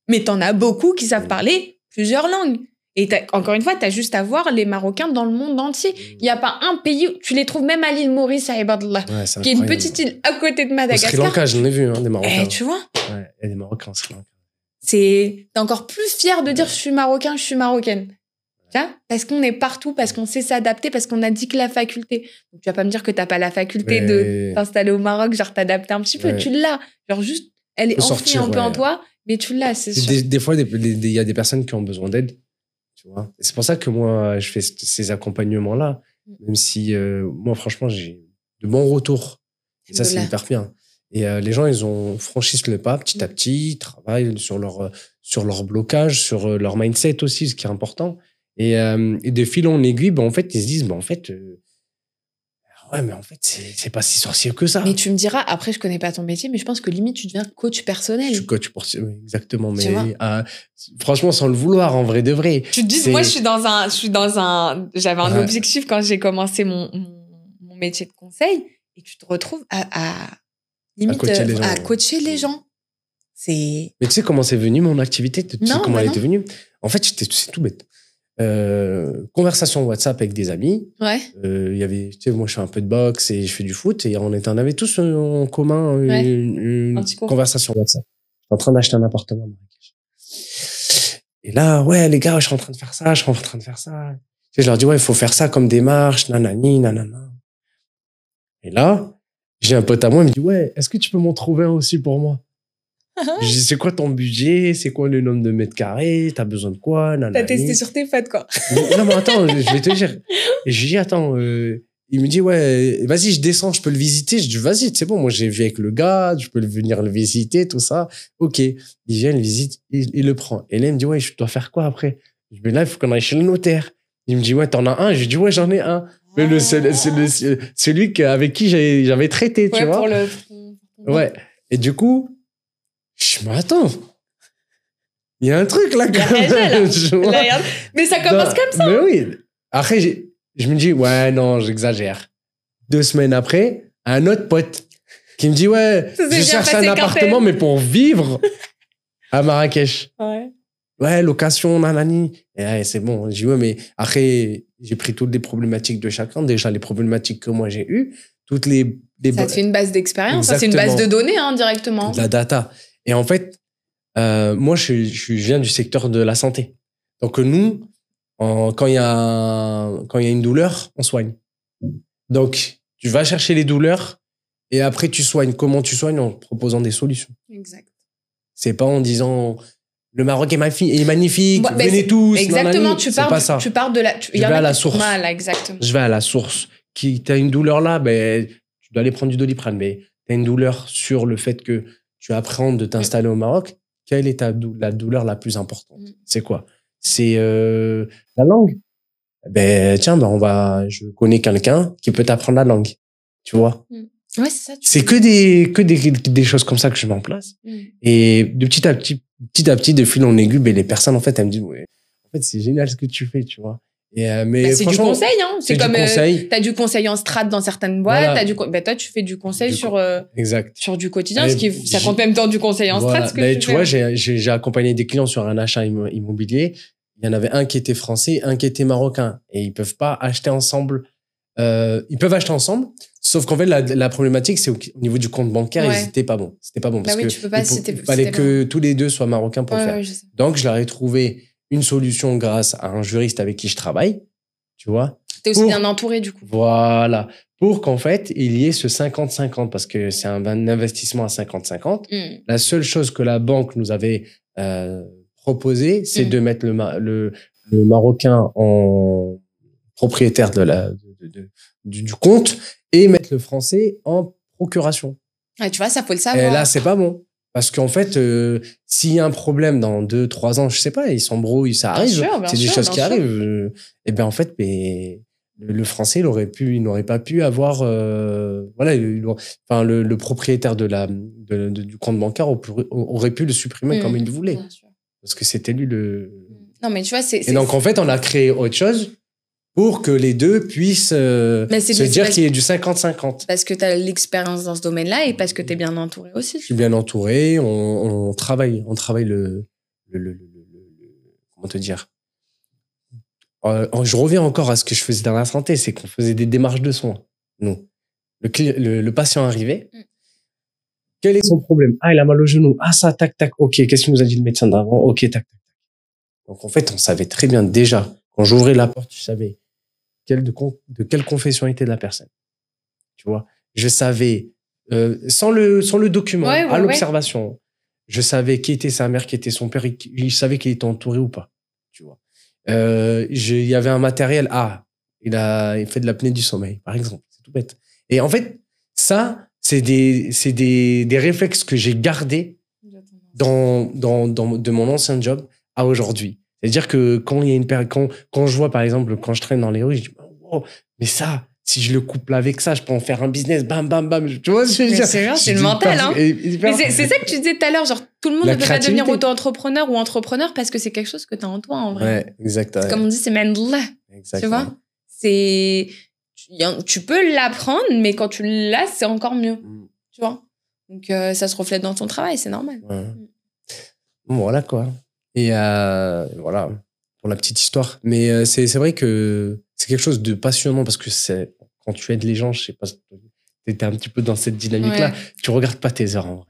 mais t'en as beaucoup qui savent parler plusieurs langues. Et encore une fois, t'as juste à voir les Marocains dans le monde entier. Il y a pas un pays où tu les trouves, même à l'île Maurice, à Ibadallah, qui est une petite île à côté de Madagascar. Au Sri Lanka, j'en ai vu, des Marocains. Tu vois? Ouais, il y a des Marocains au Sri Lanka. T'es encore plus fier de dire je suis marocain, je suis marocaine. Parce qu'on est partout, parce qu'on sait s'adapter, parce qu'on a dit que la faculté. Donc, tu vas pas me dire que t'as pas la faculté de t'installer au Maroc, genre t'adapter un petit peu. Tu l'as. Genre juste, elle est enfouie un peu en toi, mais tu l'as, c'est sûr. Des fois, il y a des personnes qui ont besoin d'aide. Tu vois. Et c'est pour ça que moi, je fais ces accompagnements-là. Même si, moi, franchement, j'ai de bons retours. Et ça, c'est hyper bien. Et les gens, ils ont franchi le pas petit à petit, ils travaillent sur leur blocage, sur leur mindset aussi, ce qui est important. Et de fil en aiguille, en fait, ils se disent, ouais, mais en fait, c'est pas si sorcier que ça. Mais tu me diras, après, je connais pas ton métier, mais je pense que limite, tu deviens coach personnel. Je suis coach oui, exactement. Mais franchement, sans le vouloir, en vrai de vrai. Tu te dis, moi, j'avais un objectif quand j'ai commencé mon métier de conseil, et tu te retrouves à coacher les gens. Mais tu sais comment c'est venu mon activité? Tu sais comment elle était venue? En fait, c'est tout bête. Conversation WhatsApp avec des amis. Ouais. Y avait, tu sais, moi je fais un peu de boxe et je fais du foot et on avait tous en commun une conversation WhatsApp. Je suis en train d'acheter un appartement. Et là, ouais, les gars, je suis en train de faire ça, Tu sais, je leur dis, ouais, il faut faire ça comme démarche, nanani, nanana. Et là, j'ai un pote à moi, il me dit, ouais, est-ce que tu peux m'en trouver un aussi pour moi? Je dis, c'est quoi ton budget? C'est quoi le nombre de mètres carrés? T'as besoin de quoi? Nanani. T'as testé sur tes potes, quoi. Non, mais attends, je vais te dire. Et je lui dis, attends, il me dit, ouais, vas-y, je descends, je peux le visiter. Je dis, vas-y, c'est bon, moi, j'ai vu avec le gars, je peux venir le visiter, tout ça. Ok. Il vient, il visite, il le prend. Et là, il me dit, ouais, je dois faire quoi après? Je dis, mais là, il faut qu'on aille chez le notaire. Il me dit, ouais, t'en as un? Je lui dis, ouais, j'en ai un. Mais celui avec qui j'avais traité, tu vois. Ouais. Et du coup, je m'attends. Il y a un truc là. Il y a Régel, là. Mais ça commence comme ça. Mais oui. Après, je me dis, ouais, non, j'exagère. 2 semaines après, un autre pote qui me dit, ouais, je cherche un appartement, mais pour vivre à Marrakech. Ouais, location, nanani. Et ouais, c'est bon. Je dis, ouais, mais après, j'ai pris toutes les problématiques de chacun. Déjà, les problématiques que moi j'ai eues, toutes les ça te fait une base d'expérience. Ça, c'est une base de données, hein, directement. De la data. Et en fait, moi, je viens du secteur de la santé. Donc, nous, quand il y a une douleur, on soigne. Donc, tu vas chercher les douleurs et après, tu soignes. Comment tu soignes? En proposant des solutions. Exact. C'est pas en disant le Maroc est magnifique, venez tous. Exactement, tu pars de la. Je vais à la source. Voilà, exactement. Je vais à la source. T'as une douleur là, ben, tu dois aller prendre du Doliprane. Mais t'as une douleur sur le fait que tu appréhendes de t'installer au Maroc. Quelle est la douleur la plus importante? C'est quoi? C'est la langue. Ben tiens, je connais quelqu'un qui peut t'apprendre la langue. Tu vois? Ouais, c'est ça. C'est que des choses comme ça que je mets en place. Et de petit à petit, de fil en aiguille, ben les personnes en fait, elles me disent, ouais, en fait, c'est génial ce que tu fais, tu vois. Et mais c'est du conseil, hein. C'est comme t'as du conseil en strat dans certaines boîtes, voilà. Toi tu fais du conseil sur du quotidien, ça compte même temps du conseil en strat. Ce que tu vois, j'ai accompagné des clients sur un achat immobilier. Il y en avait un qui était français, un qui était marocain, et ils peuvent pas acheter ensemble. Ils peuvent acheter ensemble, sauf qu'en fait la problématique c'est au niveau du compte bancaire, ils étaient pas bons. C'était pas bon parce que il fallait que tous les deux soient marocains pour le faire. Donc je leur ai trouvé une solution grâce à un juriste avec qui je travaille, tu vois. T'es aussi bien entouré du coup. Voilà, pour qu'en fait il y ait ce 50-50 parce que c'est un investissement à 50-50. La seule chose que la banque nous avait proposé, c'est de mettre le marocain en propriétaire du compte et mettre le français en procuration. Ah, tu vois, ça faut le savoir. Et là, c'est pas bon. Parce qu'en fait, s'il y a un problème dans 2-3 ans, je sais pas, ils s'embrouillent, ça arrive. C'est des choses qui arrivent. Et ben en fait, le français, il n'aurait pas pu avoir, voilà, le propriétaire du compte bancaire aurait pu le supprimer comme il voulait. Parce que c'était lui Non, mais tu vois, Et donc, en fait, on a créé autre chose pour que les deux puissent se dire qu'il y ait du 50-50. Parce que tu as l'expérience dans ce domaine-là et parce que tu es bien entouré aussi. Je suis bien entouré. On travaille comment te dire? Je reviens encore à ce que je faisais dans la santé, c'est qu'on faisait des démarches de soins. Nous, le patient arrivait. Quel est son problème? Ah, il a mal au genou. Ah, ça, tac, tac. Ok, qu'est-ce qu'il nous a dit le médecin d'avant? Ok, tac, tac. Donc, en fait, on savait très bien déjà, quand j'ouvrais la porte, je savais de quelle confession était la personne. Tu vois? Je savais, sans le document, à l'observation, je savais qui était sa mère, qui était son père, je savais qu'il était entouré ou pas. Tu vois? Il y avait un matériel. Ah, il fait de l'apnée du sommeil, par exemple. C'est tout bête. Et en fait, ça, c'est des réflexes que j'ai gardés de mon ancien job à aujourd'hui. C'est-à-dire que quand il y a quand je vois, par exemple, quand je traîne dans les rues, je dis, oh, mais ça, si je le couple avec ça, je peux en faire un business, bam, bam, bam. Tu vois ce que je veux dire? C'est le mental, hein. Mais c'est ça que tu disais tout à l'heure, genre, tout le monde ne peut pas devenir auto-entrepreneur ou entrepreneur parce que c'est quelque chose que tu as en toi, en vrai. Ouais, exactement. Comme on dit, c'est mandallah. Tu vois? Tu peux l'apprendre, mais quand tu l'as, c'est encore mieux. Tu vois? Donc, ça se reflète dans ton travail, c'est normal. Ouais. Bon, voilà, quoi. Et voilà, pour la petite histoire. Mais c'est vrai que c'est quelque chose de passionnant parce que quand tu aides les gens, je sais pas, t'étais un petit peu dans cette dynamique-là, tu regardes pas tes heures en vrai.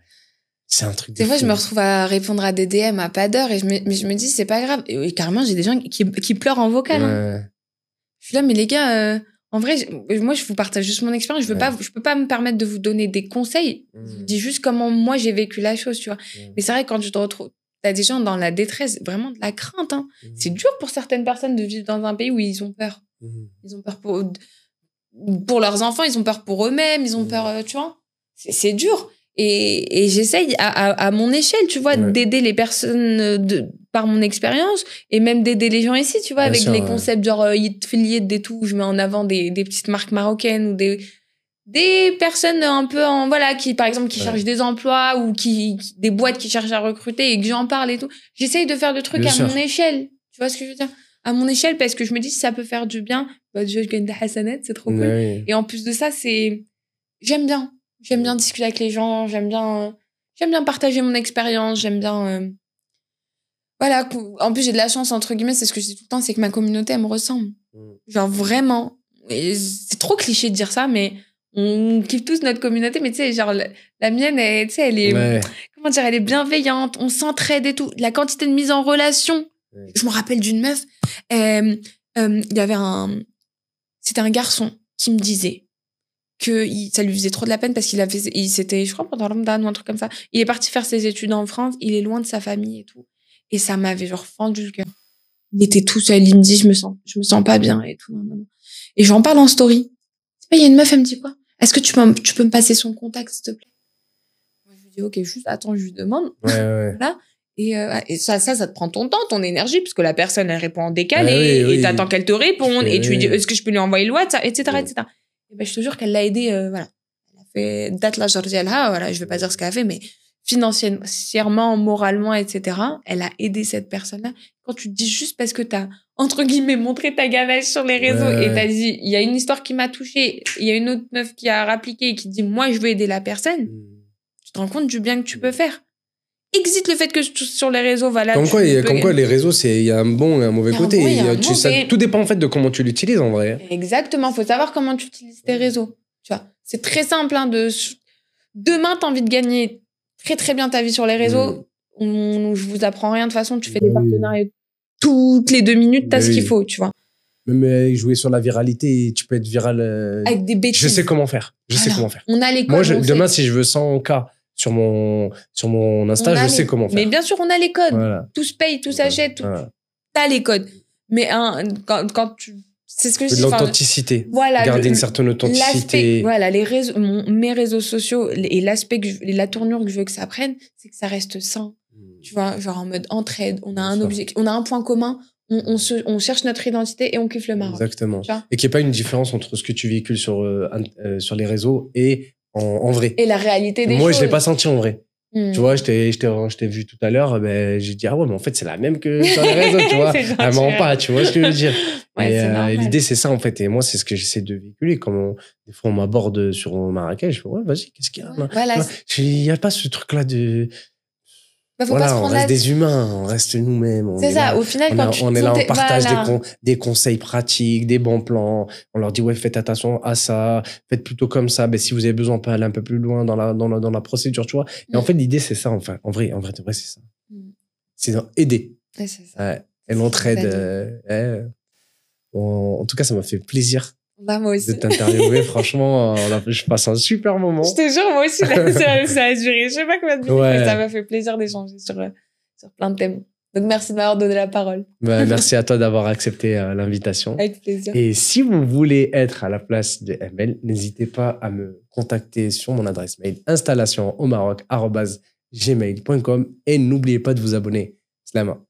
C'est un truc. Des fois, je me retrouve à répondre à des DM à pas d'heure et je me dis, c'est pas grave. Et carrément, j'ai des gens qui pleurent en vocal. Hein. Je suis là, mais les gars, en vrai, moi, je vous partage juste mon expérience. Je peux pas me permettre de vous donner des conseils. Je dis juste comment moi j'ai vécu la chose, tu vois. Mais c'est vrai, quand tu te retrouves, t'as des gens dans la détresse, vraiment de la crainte. Hein. C'est dur pour certaines personnes de vivre dans un pays où ils ont peur. Ils ont peur pour leurs enfants, ils ont peur pour eux-mêmes, ils ont peur, tu vois. C'est dur. Et j'essaye à mon échelle, tu vois, d'aider les personnes par mon expérience et même d'aider les gens ici, tu vois, avec les concepts genre affiliate et tout, où je mets en avant des petites marques marocaines ou des personnes un peu voilà, qui, par exemple, qui cherchent des emplois ou des boîtes qui cherchent à recruter et que j'en parle et tout. J'essaye de faire le truc à mon échelle. Tu vois ce que je veux dire? À mon échelle, parce que je me dis, si ça peut faire du bien, bah, déjà, je gagne des hasanat, c'est trop cool. Et en plus de ça, j'aime bien discuter avec les gens, j'aime bien partager mon expérience, j'aime bien, voilà. En plus, j'ai de la chance, entre guillemets, c'est ce que je dis tout le temps, c'est que ma communauté, elle me ressemble. Genre, vraiment. Et c'est trop cliché de dire ça, mais on kiffe tous notre communauté, mais tu sais, genre, la mienne, tu sais, elle est, comment dire, elle est bienveillante, on s'entraide et tout. La quantité de mise en relation. Je me rappelle d'une meuf, il y avait c'était un garçon qui me disait que ça lui faisait trop de la peine parce c'était, je crois, pendant Ramadan ou un truc comme ça. Il est parti faire ses études en France, il est loin de sa famille et tout. Et ça m'avait genre fendu le cœur. Il était tout seul, il me dit, je me sens pas bien et tout. Non. Et j'en parle en story. Il y a une meuf, elle me dit quoi? Est-ce que tu peux me passer son contact, s'il te plaît? Moi, je lui dis, ok, juste attends, je lui demande. Voilà. Et ça te prend ton temps, ton énergie, parce que la personne, elle répond en décalé, et t'attends qu'elle te réponde, et tu lui dis, est-ce que je peux lui envoyer le WhatsApp, etc., etc. Et ben, je te jure qu'elle l'a aidé, voilà. Elle a fait date la Georgialha, voilà, je vais pas dire ce qu'elle a fait, mais financièrement, moralement, etc., elle a aidé cette personne-là. Quand tu te dis juste parce que t'as, entre guillemets, montré ta ganache sur les réseaux, et t'as dit, il y a une histoire qui m'a touchée, il y a une autre meuf qui a rappliqué et qui dit, moi, je veux aider la personne, tu te rends compte du bien que tu peux faire. Existe le fait que sur les réseaux, voilà. Comme quoi, les réseaux, il y a un bon et un mauvais côté. Tout dépend en fait de comment tu l'utilises en vrai. Exactement. Faut savoir comment tu utilises tes réseaux. Tu vois, c'est très simple. Demain, t'as envie de gagner très très bien ta vie sur les réseaux. Je vous apprends rien de toute façon. Tu fais des partenariats toutes les 2 minutes. T'as ce qu'il faut, tu vois. Même jouer sur la viralité, tu peux être viral. Avec des bêtises. Je sais comment faire. On a les codes. Moi, demain, si je veux 100K sur mon Insta, je sais comment faire. Mais bien sûr, on a les codes. Voilà. Tout se paye, tout s'achète. T'as les codes. Mais quand tu... C'est ce que je dis. De l'authenticité. Voilà. Garder une certaine authenticité. Voilà, mes réseaux sociaux et l'aspect la tournure que je veux que ça prenne, c'est que ça reste sain. Tu vois, genre en mode entraide. On a un objectif, on a un point commun. On cherche notre identité et on kiffe le Maroc. Exactement. Et qu'il n'y ait pas une différence entre ce que tu véhicules sur les réseaux et en vrai. Et la réalité des choses. Moi, je l'ai pas senti en vrai. Tu vois, je t'ai vu tout à l'heure, j'ai dit, ah ouais, mais en fait, c'est la même que sur les réseaux, tu vois. Elle ment pas, tu vois ce que je veux dire. Et l'idée, c'est ça, en fait. Et moi, c'est ce que j'essaie de véhiculer. Des fois, on m'aborde sur Marrakech, je fais, ouais, vas-y, qu'est-ce qu'il y a? Voilà. Il y a pas ce truc-là de... Voilà, on reste des humains, on reste nous-mêmes. C'est ça, au final, on est là, on partage des conseils pratiques, des bons plans. On leur dit, ouais, faites attention à ça, faites plutôt comme ça. Ben, si vous avez besoin, on peut aller un peu plus loin dans la procédure, tu vois. Et en fait, l'idée, c'est ça, enfin. En vrai, c'est ça. C'est aider. C'est ça. Et l'entraide. En tout cas, ça m'a fait plaisir. Bah, moi aussi. De t'interviewer, franchement, je passe un super moment. Je te jure, moi aussi, ça a duré, je sais pas combien de minutes, mais ça m'a fait plaisir d'échanger sur plein de thèmes. Donc, merci de m'avoir donné la parole. Merci à toi d'avoir accepté l'invitation. Avec plaisir. Et si vous voulez être à la place de ML, n'hésitez pas à me contacter sur mon adresse mail installationaumaroc@gmail.com et n'oubliez pas de vous abonner. Slama.